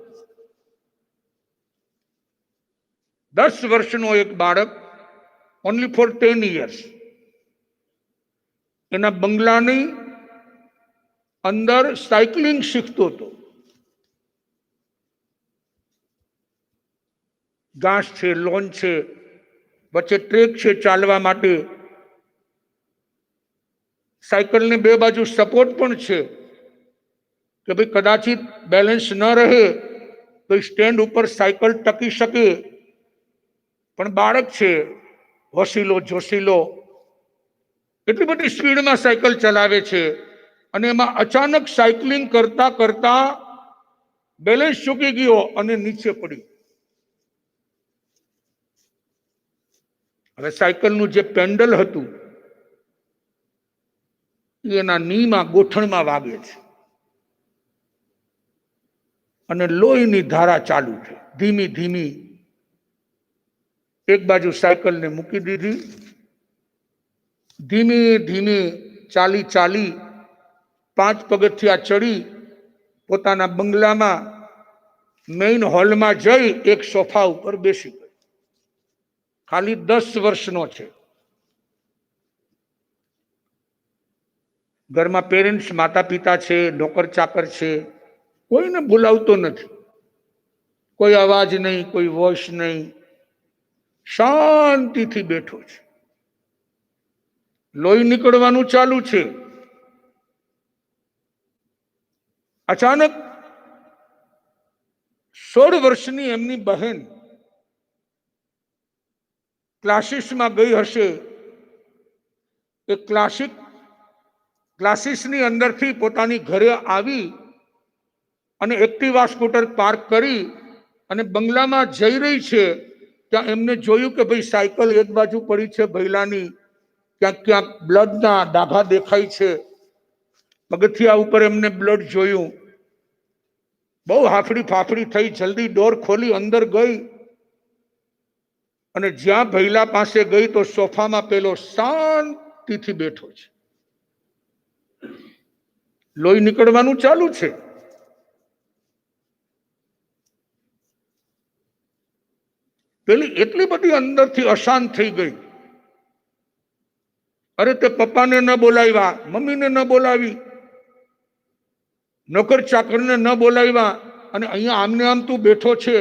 10 વર્ષનો એક બાળક, ઓનલી ફોર 10 years, એના બંગલાની અંદર સાયકલિંગ શીખતો હતો. ઘાસ છે, લોન છે, વચ્ચે ટ્રેક છે ચાલવા માટે, સાયકલની બે બાજુ સપોર્ટ પણ છે કે ભાઈ કદાચિત બેલેન્સ ન રહે તો સ્ટેન્ડ ઉપર સાયકલ ટકી શકે. પણ બાળક છે, હોશીલો જોશીલો, એટલી બધી સ્પીડમાં સાયકલ ચલાવે છે અને એમાં અચાનક સાયકલિંગ કરતા કરતા બેલેન્સ ચૂકી ગયો અને નીચે પડી. હવે સાયકલનું જે પેન્ડલ હતું એના નીમાં ગોઠણમાં વાગે છે અને લોહીની ધારા ચાલુ છે, ધીમી ધીમી. એક બાજુ સાયકલને મૂકી દીધી, ધીમે ધીમે ચાલી ચાલી 5 પગથિયા ચડી પોતાના બંગલામાં મેઇન હોલમાં જઈ એક સોફા ઉપર બેસી ગઈ. ખાલી 10 વર્ષનો છે. ઘરમાં પેરેન્ટ્સ, માતા પિતા છે, નોકર ચાકર છે, કોઈને બોલાવતો નથી. કોઈ અવાજ નહીં, કોઈ વોઇસ નહીં, શાંતિથી બેઠો છે. લોહી નીકળવાનું ચાલુ છે. અચાનક 16 વર્ષની એમની બહેન ક્લાસીસમાં ગઈ હશે. એ ક્લાસીસની અંદરથી પોતાની ઘરે આવી અને એક્ટિવા સ્કૂટર પાર્ક કરી અને બંગલામાં જઈ રહી છે. ત્યાં એમને જોયું કે ભાઈ સાયકલ એક બાજુ પડી છે ભૈલાની, ક્યાંક ક્યાંક બ્લડના ડાઘા દેખાય છે. પગથિયા ઉપર એમને બ્લડ જોયું. બહુ હાફડી ફાફડી થઈ. જલ્દી ડોર ખોલી અંદર ગઈ અને જ્યાં ભૈલા પાસે ગઈ તો સોફામાં પેલો શાંતિથી બેઠો છે. લોહી નીકળવાનું ચાલુ છે. પેલી એટલી બધી અંદરથી અશાંત થઈ ગઈ. અરે તે પપ્પાને ન બોલાવ્યા, મમ્મીને ન બોલાવી, નોકર ચાકરને ન બોલાવ્યા, અને અહીંયા આમને આમ તું બેઠો છે.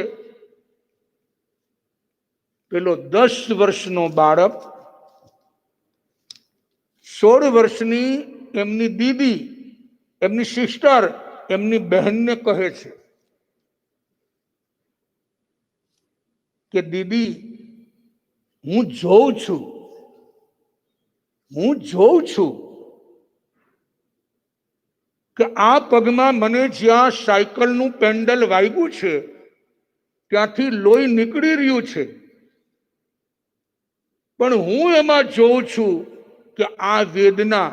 પેલો 10 વર્ષનો બાળક 16 વર્ષની એમની દીદી, એમની સિસ્ટર, એમની બહેનને કહે છે કે દીદી, હું જોઉં છું કે આ પગમાં મને જ્યાં સાયકલનું પેન્ડલ વાગ્યું છે ત્યાંથી લોહી નીકળી રહ્યું છે, પણ હું એમાં જોઉં છું કે આ વેદના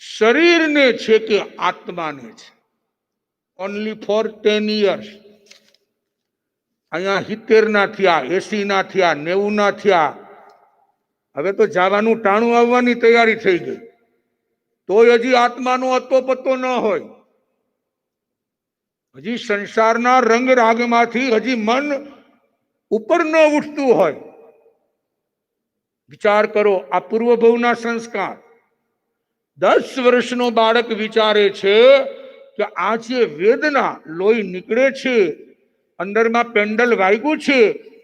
શરીરને છે કે આત્માને છે. Only for 10 years. અહીંયા 70 ના થયા, 80 ના થયા, 90 ના થયા. હવે તો જવાનું ટાણું આવવાની તૈયારી થઈ ગઈ. તોય હજી આત્માનો અતો પત્તો ન હોય. હજી સંસારના રંગ રાગમાંથી હજી મન ઉપર ન ઉઠતું હોય. વિચાર કરો, આ પૂર્વભવના સંસ્કાર. 10 વર્ષનો બાળક વિચારે છે કે આ જે વેદના, લોહી નીકળે છે, અંદરમાં પેન્ડલ વાગ્યું છે,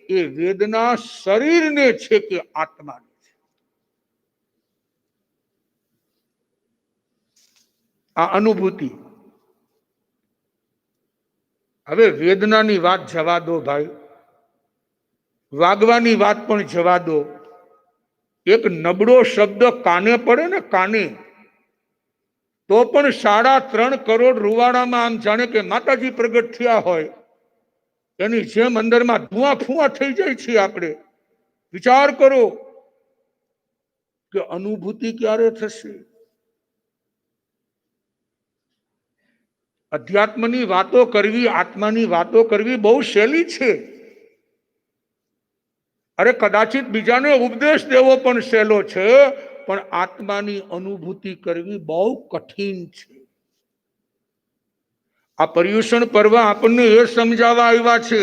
એ વેદના શરીરને છે કે આત્માને છે. આ અનુભૂતિ. હવે વેદનાની વાત જવા દો ભાઈ, વાગવાની વાત પણ જવા દો. એક નબળો શબ્દ કાને પડે ને, કાને, તો પણ 3.5 કરોડ રૂવાડામાં આમ જાણે કે માતાજી પ્રગટ થયા હોય એની જેમ અંદરમાં ધુઆ ફુઆ થઈ જાય છે. આપણે વિચાર કરો કે અનુભૂતિ ક્યારે થશે? અધ્યાત્મની વાતો કરવી, આત્માની વાતો કરવી બહુ સહેલી છે. અરે કદાચિત બીજાને ઉપદેશ દેવો પણ સહેલો છે, પણ આત્માની અનુભૂતિ કરવી બહુ કઠિન છે. આ પર્યુષણ પર્વ આપણને એ સમજાવવા આવ્યા છે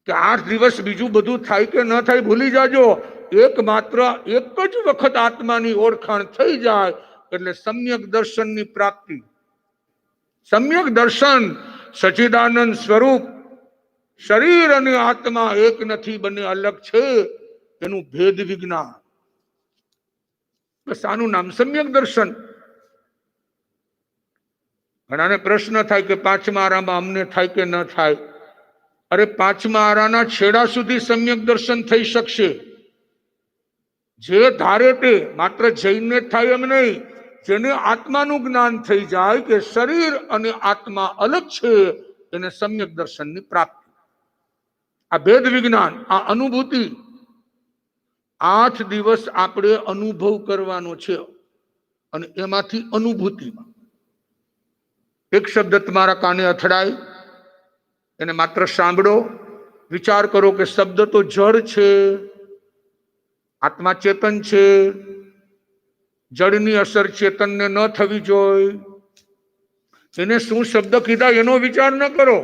કે 8 દિવસ બીજું બધું થાય કે ન થાય ભૂલી જાજો. એકમાત્ર એક જ વખત આત્માની ઓળખાણ થઈ જાય એટલે સમ્યક દર્શનની પ્રાપ્તિ. સમ્યક દર્શન સચ્ચિદાનંદ સ્વરૂપ, શરીર અને આત્મા એક નથી, બંને અલગ છે, એનું ભેદ વિજ્ઞાન. બસ આનું નામ સમ્યક દર્શન. ઘણાને પ્રશ્ન થાય કે 5મા આરામાં અમને થાય કે ન થાય. અરે 5મા આરાના છેડા સુધી સમ્યક દર્શન થઈ શકશે. જે ધારે તે, માત્ર જઈને થાય એમ નહીં, જેને આત્માનું જ્ઞાન થઈ જાય કે શરીર અને આત્મા અલગ છે, એને સમ્યક દર્શનની પ્રાપ્તિ. આ ભેદ વિજ્ઞાન, આ અનુભૂતિ 8 દિવસ આપણે અનુભવ કરવાનો છે. અને એમાંથી અનુભૂતિમાં એક શબ્દ તમારા કાને અથડાય, એને માત્ર સાંભળો. વિચાર કરો કે શબ્દ તો જળ છે, આત્મા ચેતન છે. જળની અસર ચેતનને ન થવી જોઈએ. એને શું શબ્દ કીધા એનો વિચાર ન કરો,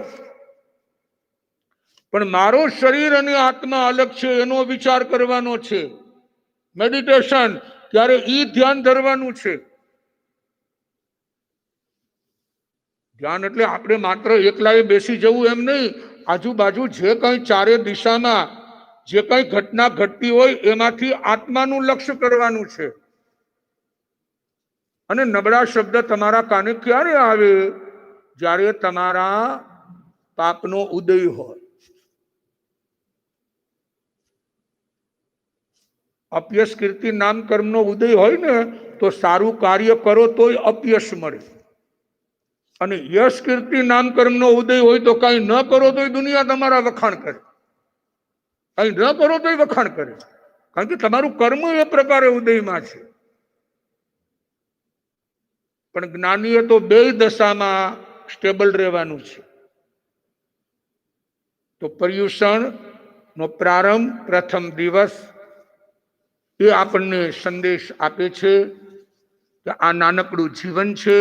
પણ મારો શરીર અને આત્મા અલગ છે એનો વિચાર કરવાનો છે. મેડિટેશન ત્યારે ઈ ધ્યાન ધરવાનું છે. ધ્યાન એટલે આપણે માત્ર એકલાએ બેસી જવું એમ નહીં. આજુબાજુ જે કંઈ ચારે દિશામાં જે કંઈ ઘટના ઘટતી હોય એમાંથી આત્માનું લક્ષ્ય કરવાનું છે. અને નબળા શબ્દ તમારા કાને ક્યારે આવે? જ્યારે તમારા પાપનો ઉદય હોય. અપયશ કીર્તિ નામ કર્મનો ઉદય હોય ને તો સારું કાર્ય કરો તોય અપયશ મળે, અને યશ કીર્તિ નામ કર્મનો ઉદય હોય તો કઈ ન કરો તોય દુનિયા તમારા વખાણ કરે, કઈ ન કરો તોય વખાણ કરે, કારણ કે તમારું કર્મ એ પ્રકારે ઉદયમાં છે. પણ જ્ઞાનીએ તો બે દશામાં સ્ટેબલ રહેવાનું છે. તો પર્યુષણ નો પ્રારંભ પ્રથમ દિવસ એ આપણને સંદેશ આપે છે કે આ નાનકડું જીવન છે,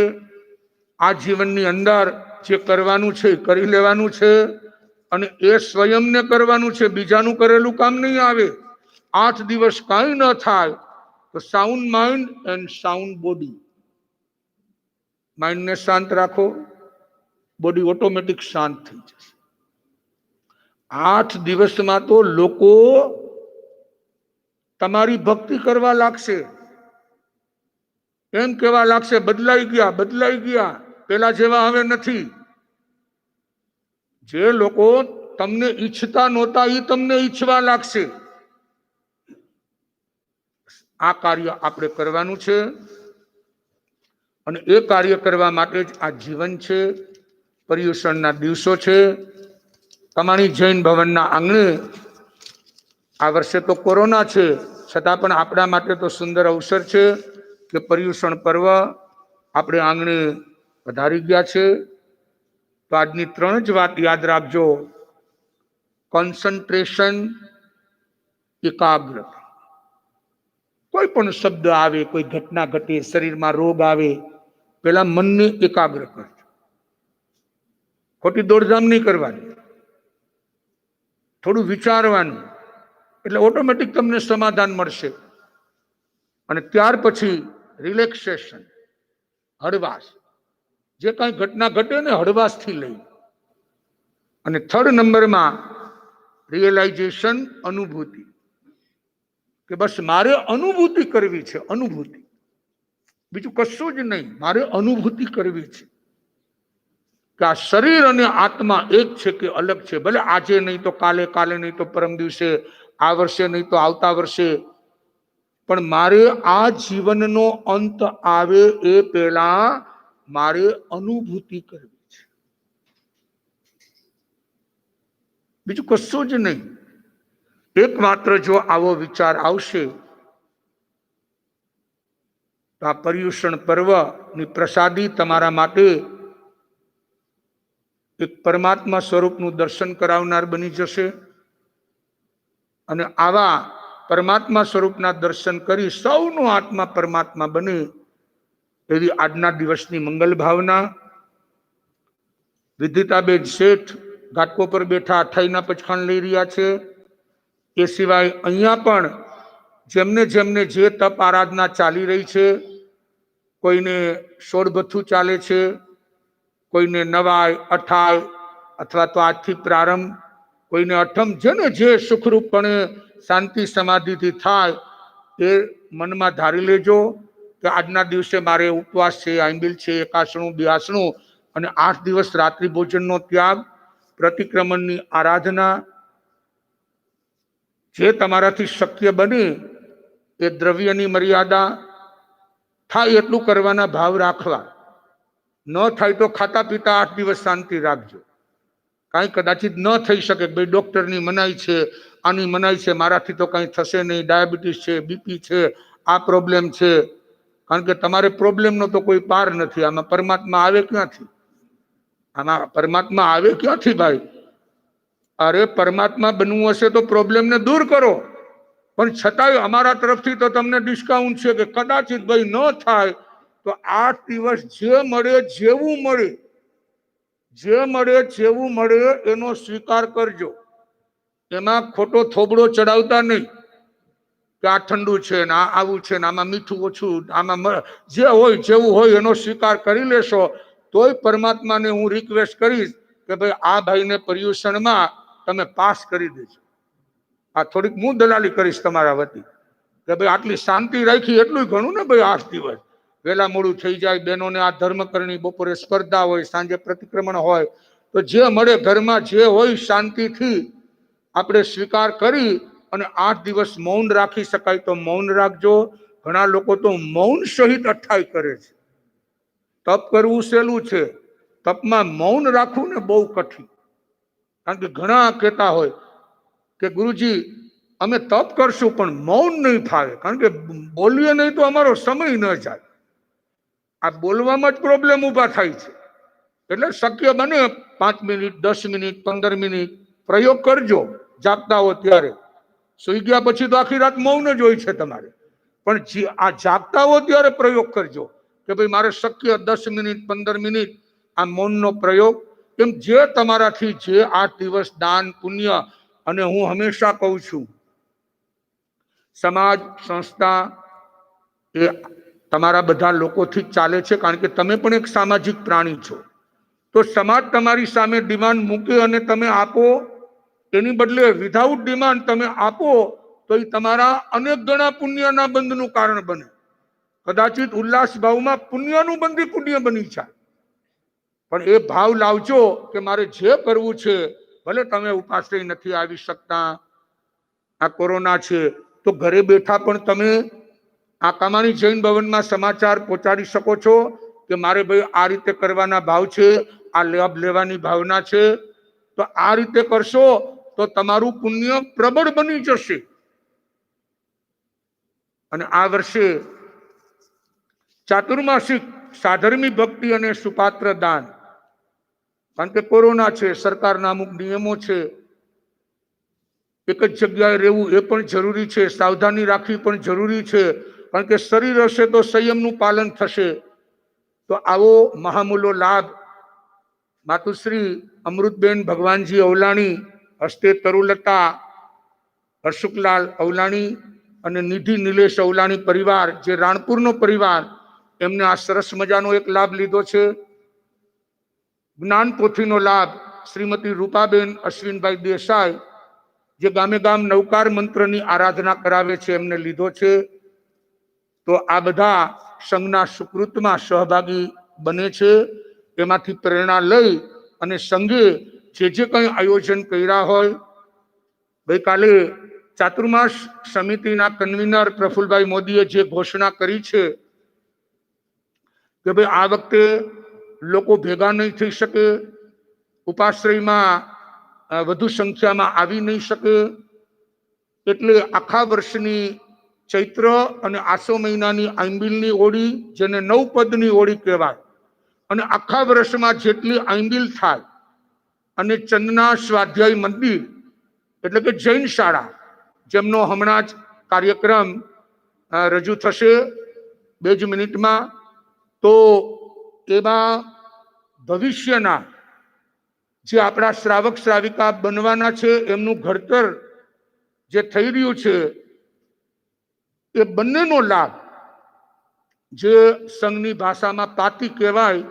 આ જીવનની અંદર જે કરવાનું છે કરી લેવાનું છે, અને એ સ્વયંને કરવાનું છે, બીજાનું કરેલું કામ નહીં આવે. 8 દિવસ કાંઈ ન થાય તો sound mind and sound body. માઇન્ડને શાંત રાખો, બોડી ઓટોમેટિક શાંત થઈ જશે. 8 દિવસમાં તો લોકો તમારી ભક્તિ કરવા લાગશે, એમ કેવા લાગશે બદલાઈ ગયા, બદલાઈ ગયા, પેલા જેવા હવે નથી. જે લોકો તમને ઈચ્છતા નહોતા એ તમને ઈચ્છવા લાગશે. આ કાર્ય આપણે કરવાનું છે, અને એ કાર્ય કરવા માટે જ આ જીવન છે. પર્યુષણના દિવસો છે. કમાણી જૈન ભવનના આંગણે આ વર્ષે તો કોરોના છે, છતાં પણ આપણા માટે તો સુંદર અવસર છે કે પર્યુષણ પર્વ આપણે આંગણે વધારી ગયા છે. તો આજની 3 જ વાત યાદ રાખજો: કોન્સન્ટ્રેશન, એકાગ્રતા. કોઈ પણ શબ્દ આવે, કોઈ ઘટના ઘટે, શરીરમાં રોગ આવે, પેલા મનને એકાગ્ર કરજો. ખોટી દોડધામ નહીં કરવાની, થોડું વિચારવાનું, એટલે ઓટોમેટિક તમને સમાધાન મળશે. અને ત્યાર પછી રિલેક્સેશન, હળવાશ. જે કાંઈ ઘટના ઘટે ને હળવાશથી લઈ. અને 3rd નંબરમાં રિયલાઇઝેશન, અનુભૂતિ, કે બસ મારે અનુભૂતિ કરવી છે, અનુભૂતિ, બીજું કશું જ નહીં. મારે અનુભૂતિ કરવી છે કે આ શરીર અને આત્મા એક છે કે અલગ છે. ભલે આજે નહીં તો કાલે, કાલે નહીં તો પરમ દિવસે, આ વર્ષે નહીં તો આવતા વર્ષે, પણ મારે આ જીવનનો અંત આવે એ પહેલા મારે અનુભૂતિ કરવી છે, બીજું કશું જ નહીં. એકમાત્ર જો આવો વિચાર આવશે તો આ પર્યુષણ પર્વની પ્રસાદી તમારા માટે એક પરમાત્મા સ્વરૂપનું દર્શન કરાવનાર બની જશે. અને આવા પરમાત્મા સ્વરૂપના દર્શન કરી સૌનો આત્મા પરમાત્મા બને એવી આજના દિવસની મંગલ ભાવના. વિદિતાબેન શેઠ ઘાટકો પર બેઠા 28ના પચખાણ લઈ રહ્યા છે. એ સિવાય અહીંયા પણ જેમને જેમને જે તપ આરાધના ચાલી રહી છે, કોઈને સોળબથ્થું ચાલે છે, કોઈને નવાય, અઠાય, અથવા તો આજથી પ્રારંભ, કોઈને અઠમ, જેને જે સુખરૂપપણે શાંતિ સમાધિથી થાય એ મનમાં ધારી લેજો કે આજના દિવસે મારે ઉપવાસ છે, આંબિલ છે, એકાસણું, બ્યાસણું, અને 8 દિવસ રાત્રિ ભોજનનો ત્યાગ, પ્રતિક્રમણની આરાધના. જે તમારાથી શક્ય બને એ દ્રવ્યની મર્યાદા થાય એટલું કરવાના ભાવ રાખવા. ન થાય તો ખાતા પીતા 8 દિવસ શાંતિ રાખજો. કાંઈ કદાચિત ન થઈ શકે, ભાઈ ડોક્ટરની મનાઈ છે, આની મનાઈ છે, મારાથી તો કંઈ થશે નહીં, ડાયાબિટીસ છે, બીપી છે, આ પ્રોબ્લેમ છે. કારણ કે તમારે પ્રોબ્લેમનો તો કોઈ પાર નથી. આમાં પરમાત્મા આવે ક્યાંથી? આમાં પરમાત્મા આવે ક્યાંથી ભાઈ? અરે પરમાત્મા બનવું હશે તો પ્રોબ્લેમને દૂર કરો. પણ છતાંય અમારા તરફથી તો તમને ડિસ્કાઉન્ટ છે કે કદાચિત ભાઈ ન થાય તો 8 દિવસ જે મળે જેવું મળે એનો સ્વીકાર કરજો. એમાં ખોટો થોબડો ચડાવતા નહીં કે આ ઠંડુ છે ને આ આવું છે ને આમાં મીઠું ઓછું, આમાં જે હોય જેવું હોય એનો સ્વીકાર કરી લેશો તોય પરમાત્માને હું રિક્વેસ્ટ કરીશ કે ભાઈ આ ભાઈને પર્યુષણમાં તમે પાસ કરી દેજો. આ થોડીક હું દલાલી કરીશ તમારા વતી કે ભાઈ આટલી શાંતિ રાખી એટલું ઘણું ને ભાઈ. 8 દિવસ વહેલા મોડું થઈ જાય, બહેનોને આ ધર્મકરણી, બપોરે સ્પર્ધા હોય, સાંજે પ્રતિક્રમણ હોય, તો જે મળે ઘરમાં જે હોય શાંતિથી આપણે સ્વીકાર કરી અને 8 દિવસ મૌન રાખી શકાય તો મૌન રાખજો. ઘણા લોકો તો મૌન સહિત અઠ્ઠાઈ કરે છે. તપ કરવું સહેલું છે, તપમાં મૌન રાખવું ને બહુ કઠિન. કારણ કે ઘણા કહેતા હોય કે ગુરુજી અમે તપ કરશું પણ મૌન નહીં ફાવે, કારણ કે બોલીએ નહીં તો અમારો સમય ન જાય. આ બોલવામાં જ પ્રોબ્લેમ ઊભા થાય છે. એટલે શક્ય બને 5 મિનિટ, 10 મિનિટ, 15 મિનિટ પ્રયોગ કરજો જાગતા હો ત્યારે. સુઈ ગયા પછી તો આખી રાત મૌન જ હોય છે તમારે, પણ આ જાગતા હો ત્યારે પ્રયોગ કરજો કે ભાઈ મારે શક્ય 10 મિનિટ, 15 મિનિટ આ મૌનનો પ્રયોગ. એમ જે તમારાથી જે 8 દિવસ દાન પુણ્ય, અને હું હંમેશા કહું છું સમાજ સંસ્થા એ તમારા બધા લોકોથી જ ચાલે છે, કારણ કે તમે પણ એક સામાજિક પ્રાણી છો. તો સમાજ તમારી સામે ડિમાન્ડ મૂકે અને તમે આપો, એની બદલે વિધાઉટ ડિમાન્ડ તમે આપો તો એ તમારા અનેક ગણા પુણ્યના બંધનું કારણ બને. કદાચિત ઉલ્લાસ ભાવમાં પુણ્યનું બંધી પુણ્ય બની જાય, પણ એ ભાવ લાવજો કે મારે જે કરવું છે. ભલે તમે ઉપાશ્રય નથી આવી શકતા, આ કોરોના છે, તો ઘરે બેઠા પણ તમે આ કમાણી જૈન ભવનમાં સમાચાર પહોંચાડી શકો છો કે મારે ભાઈ આ રીતે કરવાના ભાવ છે, આ લાભ લેવાની ભાવના છે. તો આ રીતે કરશો તો તમારું પુણ્ય પ્રબળ બની જશે. અને આ વર્ષે ચાતુર્માસિક સાધર્મી ભક્તિ અને સુપાત્ર દાન, કારણ કે કોરોના છે, સરકારના અમુક નિયમો છે, એક જ જગ્યાએ રહેવું એ પણ જરૂરી છે, સાવધાની રાખવી પણ જરૂરી છે. કારણ કે શરીર હશે તો સંયમનું પાલન થશે. તો આવો મહામૂલો લાભ માતુશ્રી અમૃતબેન ભગવાનજી અવલાણી, હસ્તે તરુલતા હર્ષુકલાલ અવલાણી અને નિધિ નિલેશ અવલાણી પરિવાર, જે રાણપુરનો પરિવાર, એમને આ સરસ મજાનો એક લાભ લીધો છે. જ્ઞાન પોથીનો લાભ શ્રીમતી રૂપાબેન અશ્વિનભાઈ દેસાઈ, જે ગામે ગામ નવકાર મંત્રની આરાધના કરાવે છે, એમને લીધો છે. તો આ બધા સંઘના સુકૃતમાં સહભાગી બને છે. એમાંથી પ્રેરણા લઈ અને સંઘે જે કંઈ આયોજન કર્યા હોય, ગઈકાલે ચાતુર્માસ સમિતિના કન્વીનર પ્રફુલભાઈ મોદીએ જે ઘોષણા કરી છે કે ભાઈ આ વખતે લોકો ભેગા નહીં થઈ શકે, ઉપાશ્રયમાં વધુ સંખ્યામાં આવી નહીં શકે, એટલે આખા વર્ષની ચૈત્ર અને આસો મહિનાની આંબિલની ઓળી, જેને 9 પદની ઓળી કહેવાય, અને આખા વર્ષમાં જેટલી આંબિલ થાય, અને ચંદના સ્વાધ્યાય મંદિર એટલે કે જૈન શાળા, જેમનો હમણાં જ કાર્યક્રમ રજૂ થશે 2 જ મિનિટમાં, તો એમાં ભવિષ્યના જે આપણા શ્રાવક શ્રાવિકા બનવાના છે એમનું ઘડતર જે થઈ રહ્યું છે, એ બંનેનો લાભ, જે સંઘની ભાષામાં પાતી કહેવાય,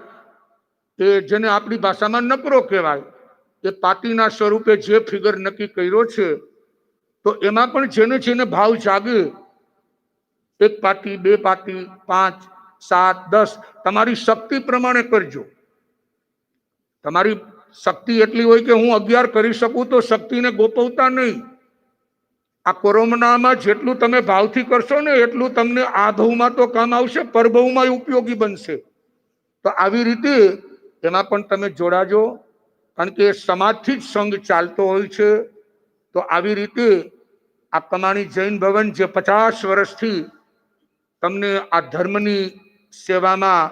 એ જેને આપણી ભાષામાં નકરો કહેવાય, એ પાતીના સ્વરૂપે જે ફિગર નક્કી કર્યો છે, તો એમાં પણ જેને જેને ભાવ જાગે, 1 પાતી, 2 પાતી, 5, 7, 10 તમારી શક્તિ પ્રમાણે કરજો. તમારી શક્તિ એટલી હોય કે હું 11 કરી શકું, તો શક્તિને ગોપવતા નહીં. આ કોરોનામાં જેટલું તમે ભાવથી કરશો ને એટલું તમને આ ભાવમાં તો કામ આવશે, પરભાવમાં ઉપયોગી બનશે. તો આવી રીતે એમાં પણ તમે જોડાજો, કારણ કે સમાજથી જ સંઘ ચાલતો હોય છે. તો આવી રીતે આ કમાણી જૈન ભવન, જે 50 વર્ષથી તમને આ ધર્મની સેવામાં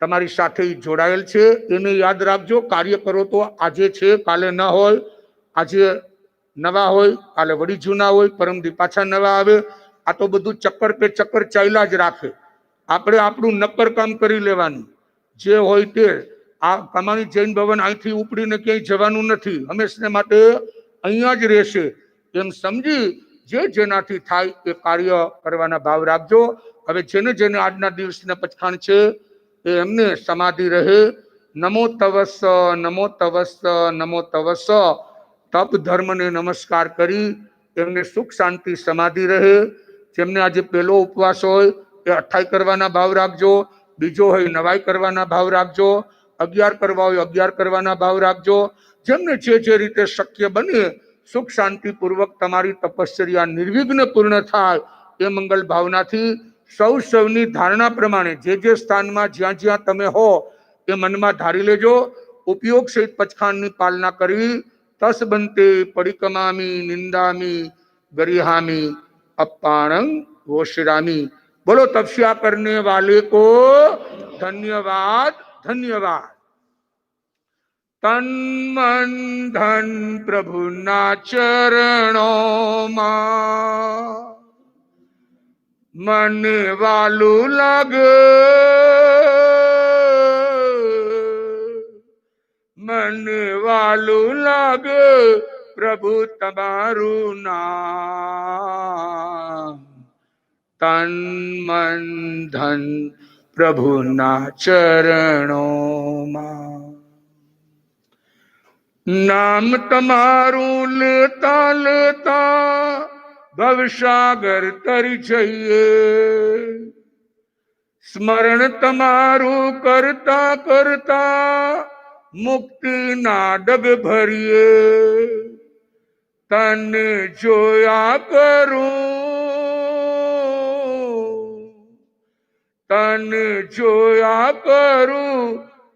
તમારી સાથે જોડાયેલ છે, એને યાદ રાખજો. કાર્ય કરો તો આજે છે, કાલે ન હોય. આજે નવા હોય કાલે વળી જૂના હોય, પરમદી પાછા નવા આવે. આ તો બધું ચક્કર પે ચક્કર ચાલ્યા જ રાખે. આપણે આપણું નક્કર કામ કરી લેવાનું, જે હોય તે. આ કમાણી જૈન ભવન અહીંથી ઉપડીને ક્યાંય જવાનું નથી, હંમેશા માટે અહીંયા જ રહેશે એમ સમજી જે જેનાથી થાય એ કાર્ય કરવાના ભાવ રાખજો. હવે જેને જેને આજના દિવસના પચખાણ છે એ એમને સમાધિ રહે. નમો તવસ, નમો તવસ, નમો તવસ. તપ ધર્મને નમસ્કાર કરી એમને સુખ શાંતિ સમાધિ રહે. જેમને આજે પહેલો ઉપવાસ હોય એ 28 કરવાના ભાવ રાખજો, બીજો હોય 9 કરવાના ભાવ રાખજો, 11 કરવા હોય 11 કરવાના ભાવ રાખજો. જેમને જે રીતે શક્ય બને સુખ શાંતિ પૂર્વક તમારી તપશ્ચર્યા નિર્વિઘ્ન પૂર્ણ થાય એ મંગલ ભાવનાથી સૌની ધારણા પ્રમાણે જે સ્થાનમાં જ્યાં જ્યાં તમે હો એ મનમાં ધારી લેજો. ઉપયોગ સહિત પચખાણની પાલના કરવી. તસ બંતે પરિકમામી નિંદામી ગરિહામી અપાણંગ વોશરામી. બોલો તપસ્યા કરને વાલે કો ધન્યવાદ, ધન્યવાદ. તન મન ધન પ્રભુના ચરણોમાં મને વાલું લાગે, મને વાલું લાગે પ્રભુ તમારું નામ. તન મન ધન પ્રભુના ચરણોમાં. નામ તમારું લેતા લેતા ભવસાગર તરી જઈએ, સ્મરણ તમારું કરતા કરતા મુક્તિના ડગ ભરીએ. તને જોયા કરું, તને જોયા કરું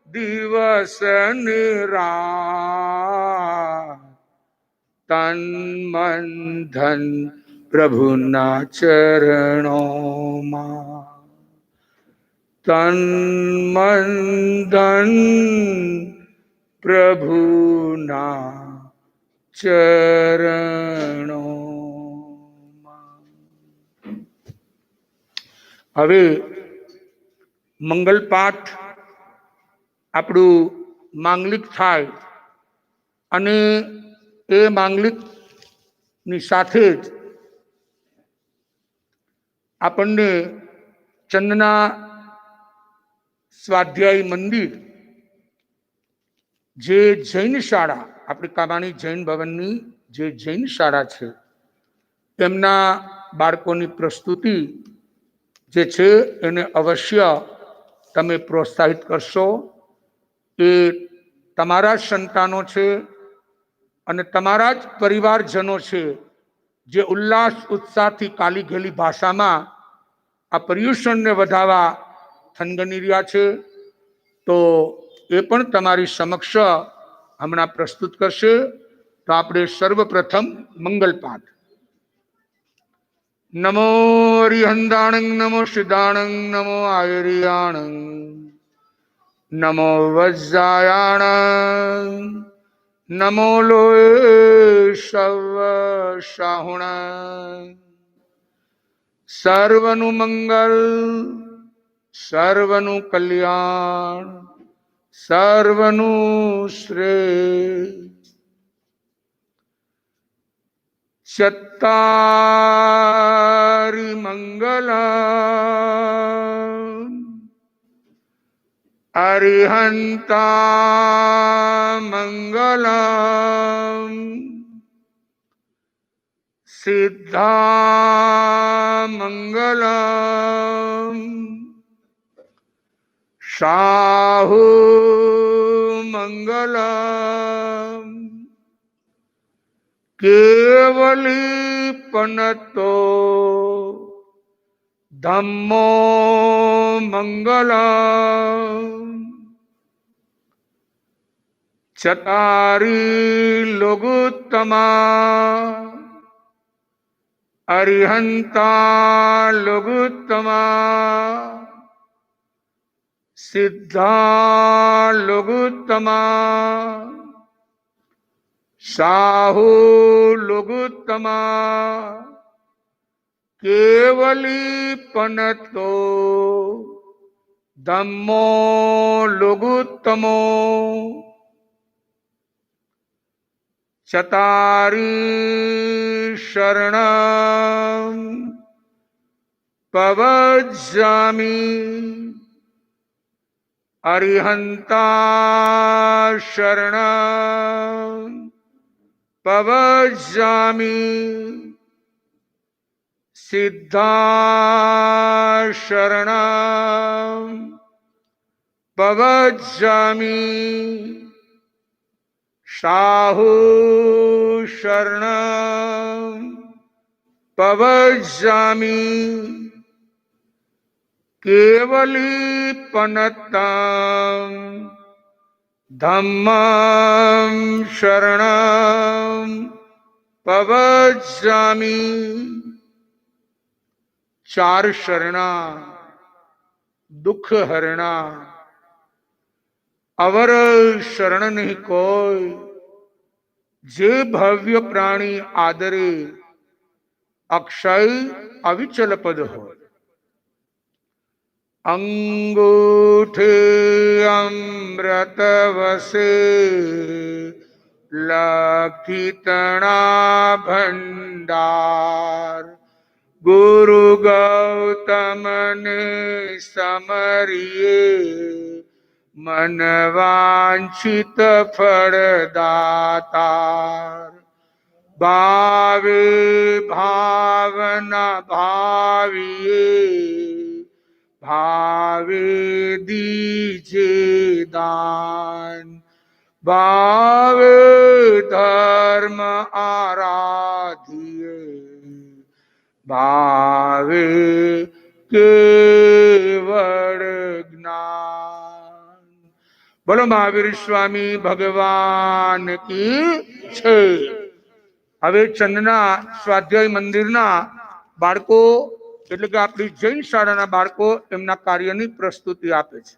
દિવસ ને રાત. તન મન ધન પ્રભુના ચરણોમાં. તન મન ધન પ્રભુના ચરણોમાં. હવે મંગલ પાઠ આપણું માંગલિક થાય અને એ માંગલિકની સાથે જ આપણને ચંદના સ્વાધ્યાય મંદિર, જે જૈન શાળા, આપણી કામાણી જૈન ભવનની જે જૈન શાળા છે તેમના બાળકોની પ્રસ્તુતિ જે છે એને અવશ્ય તમે પ્રોત્સાહિત કરશો. એ તમારા જ સંતાનો છે અને તમારા જ પરિવારજનો છે જે ઉલ્લાસ ઉત્સાહથી કાલી ઘેલી ભાષામાં આ પર્યુષણને વધારવા થનગની રહ્યા છે. તો એ પણ તમારી સમક્ષ હમણાં પ્રસ્તુત કરશે. તો આપણે સર્વપ્રથમ મંગલ પાઠ. નમો હરિહંદાણંગ, નમો સિદ્ધાણંગ, નમો આયરિયાણંગ, નમો વજ્જાયાણંગ, નમો લોય સવ શાહુણ. સર્વનું મંગલ, સર્વનું કલ્યાણ, સર્વનું શ્રેય. ચત્તારી મંગલમ અરિહંતા મંગલમ સિદ્ધા મંગલમ શાહુ મંગલમ કેવલી પનતો ધમ્મો મંગલમ ચતારી લઘુત્તમા અરિહંતા લઘુત્તમા સિદ્ધા લઘુત્તમા साहू लघुत्तमा केवली पनतो धम्मो लघुत्तमो चतारी शरणं पवज्जामि अरिहंता शरणं पवज्जामि सिद्धा शरणं पवज्जामि साहू शरणं पवज्जामि केवली पनतं धम्मं शरणं पवज्जामि। चार शरणा दुख हरणा अवर शरण नहीं कोई जे भव्य प्राणी आदरे अक्षय अविचल पद हो। अंगूठे अमृत वसे लखितना भंडार गुरु गौतम ने समरिए मन वांछित फल दातार। भावे भावना भाविए भावे दीजे दान भावे धर्म आराधिए भावे केवल ज्ञान। बोलो महावीर स्वामी भगवान की जय। હવે ચંદના સ્વાધ્યાય મંદિરના બાળકો એટલે કે આપણી જૈન શાળાના બાળકો એમના કાર્યની પ્રસ્તુતિ આપે છે।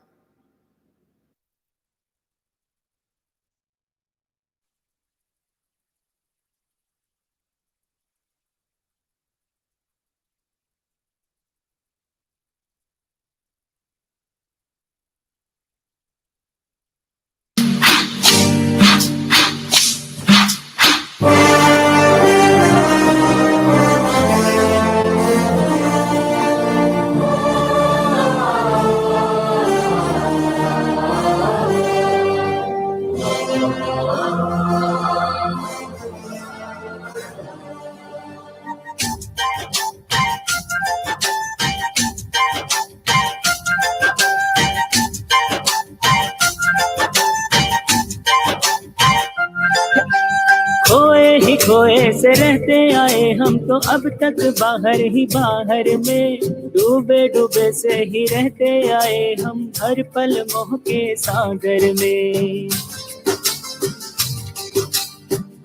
खोए से रहते आए हम तो अब तक बाहर ही बाहर में, डूबे डूबे से ही रहते आए हम हर पल मोह के सागर में।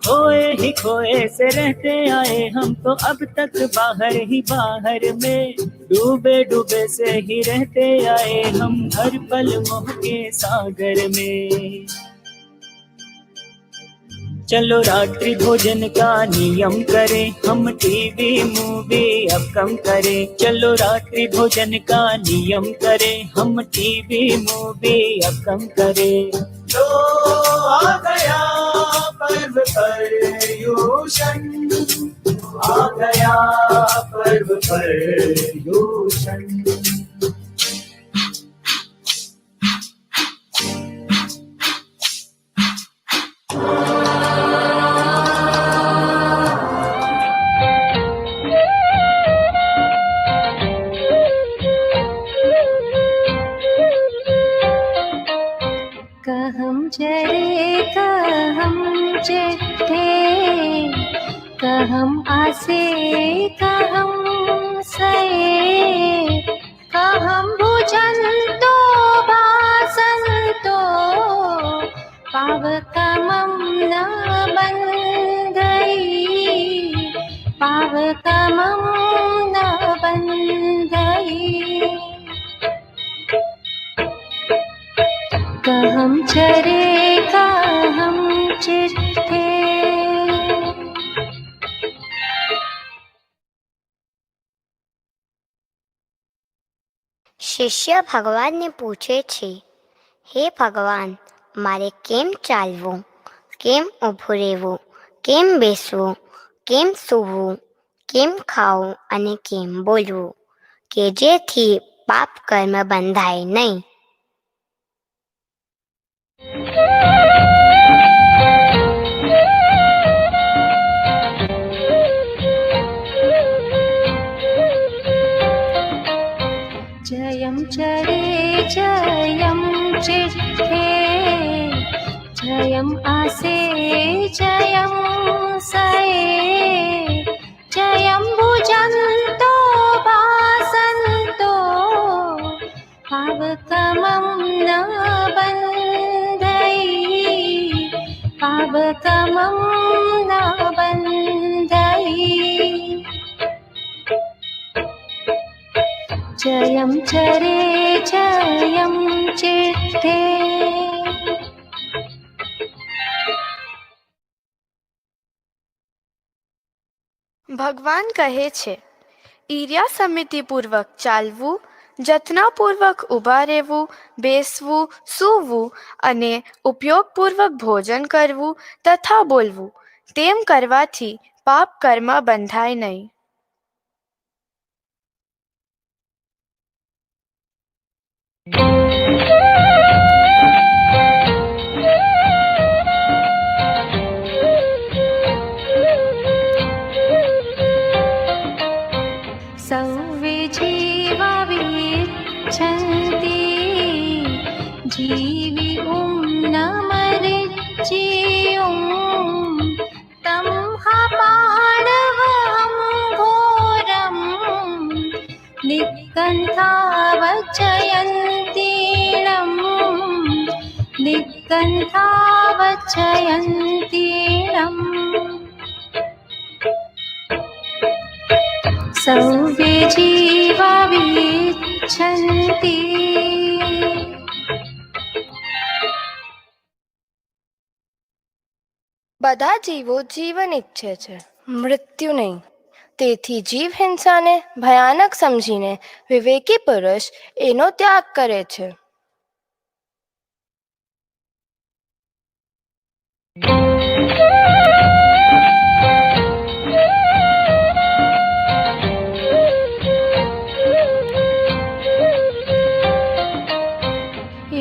खोए से रहते आए हम तो अब तक बाहर ही बाहर में, डूबे डूबे से ही रहते आए हम हर पल मोह के सागर में। चलो रात्रि भोजन का नियम करें, हम टीवी मूवी अब कम करें। चलो रात्रि भोजन का नियम करें, हम टीवी मूवी अब कम करें। तो आ गया पर्व पर्यूषण, आ गया पर्व पर्यूषण। कहम जरे कहम चिट्ठे, कहम आसे कहम सये, कहम भोजन तो भासन तो पावकमं न बन गई, पावकमं न बन गई। कहम चरे कहम चिट्ठे। શિષ્ય ભગવાનને પૂછે છે, હે ભગવાન, મારે કેમ ચાલવું, કેમ ઊભું રહેવું, કેમ બેસવું, કેમ સૂવું, કેમ ખાવું અને કેમ બોલવું, કે જેથી પાપ કર્મ બંધાય નહીં? जयं चरे जयं चिष्ठे जयं आसे जयं सये जयं भुजन्तो भासन्तो पावकमं न बन्धै पावकमं न बन्धै जयं चरे जयं चित्ते। ભગવાન કહે છે, ઈર્યા સમિતિપૂર્વક ચાલવું, જતનાપૂર્વક ઊભા રહેવું, બેસવું, સૂવું અને ઉપયોગપૂર્વક ભોજન કરવું તથા બોલવું, તેમ કરવાથી પાપ કર્મ બંધાય નહીં. सर्वे जीवा विच्छन्ति जीवितुं न मरिच्युं तं हा पाण्डवं घोरं निकन्थावचयन्तीणं निकन्थावचयन्तीणम् सर्वे जीवा विच्छन्ति. બધા જીવો જીવન ઈચ્છે છે, મૃત્યુ નહીં. તેથી જીવ હિંસાને ભયાનક સમજીને વિવેકી પુરુષ એનો ત્યાગ કરે છે.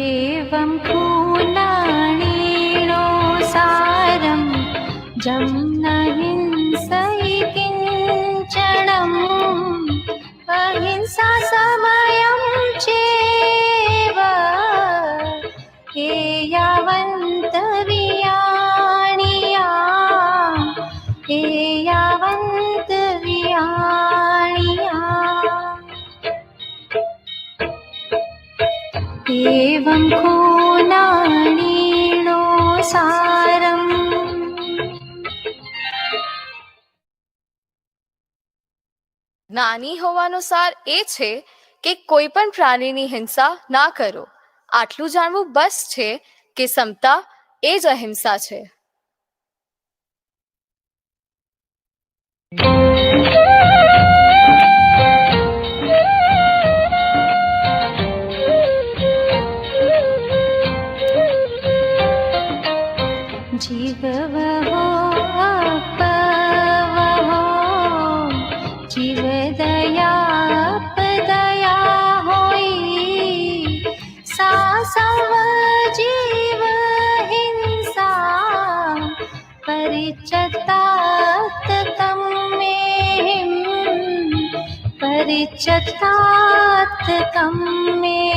एवं खूनाणीनो सारं जं न हिंसै किञ्चनम् अहिंसा समयं चेव हेयावन्तवियाणिया हेयावन्तवियाणिया एवं खूनाणीनो सारम्. જ્ઞાની હોવાનો સાર એ છે કે કોઈ પણ પ્રાણીની હિંસા ના કરો. આટલું જાણવું બસ છે કે સમતા એ જ અહિંસા છે. जीववहो अपवहो जीवदयापदया होई सा सर्व जीव हिंसा परिचतात तम में परिचतात तम में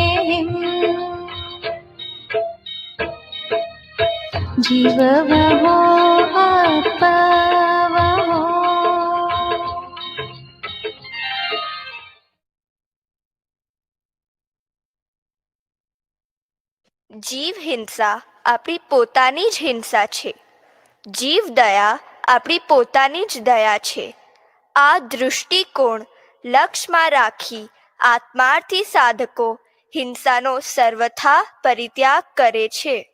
जीववहो अपवहो. જીવ હિંસા આપણી પોતાની જ હિંસા છે. જીવ દયા આપણી પોતાની જ દયા છે. આ દૃષ્ટિકોણ લક્ષ્યમાં રાખી આત્માર્થી સાધકો હિંસાનો સર્વથા પરિત્યાગ કરે છે.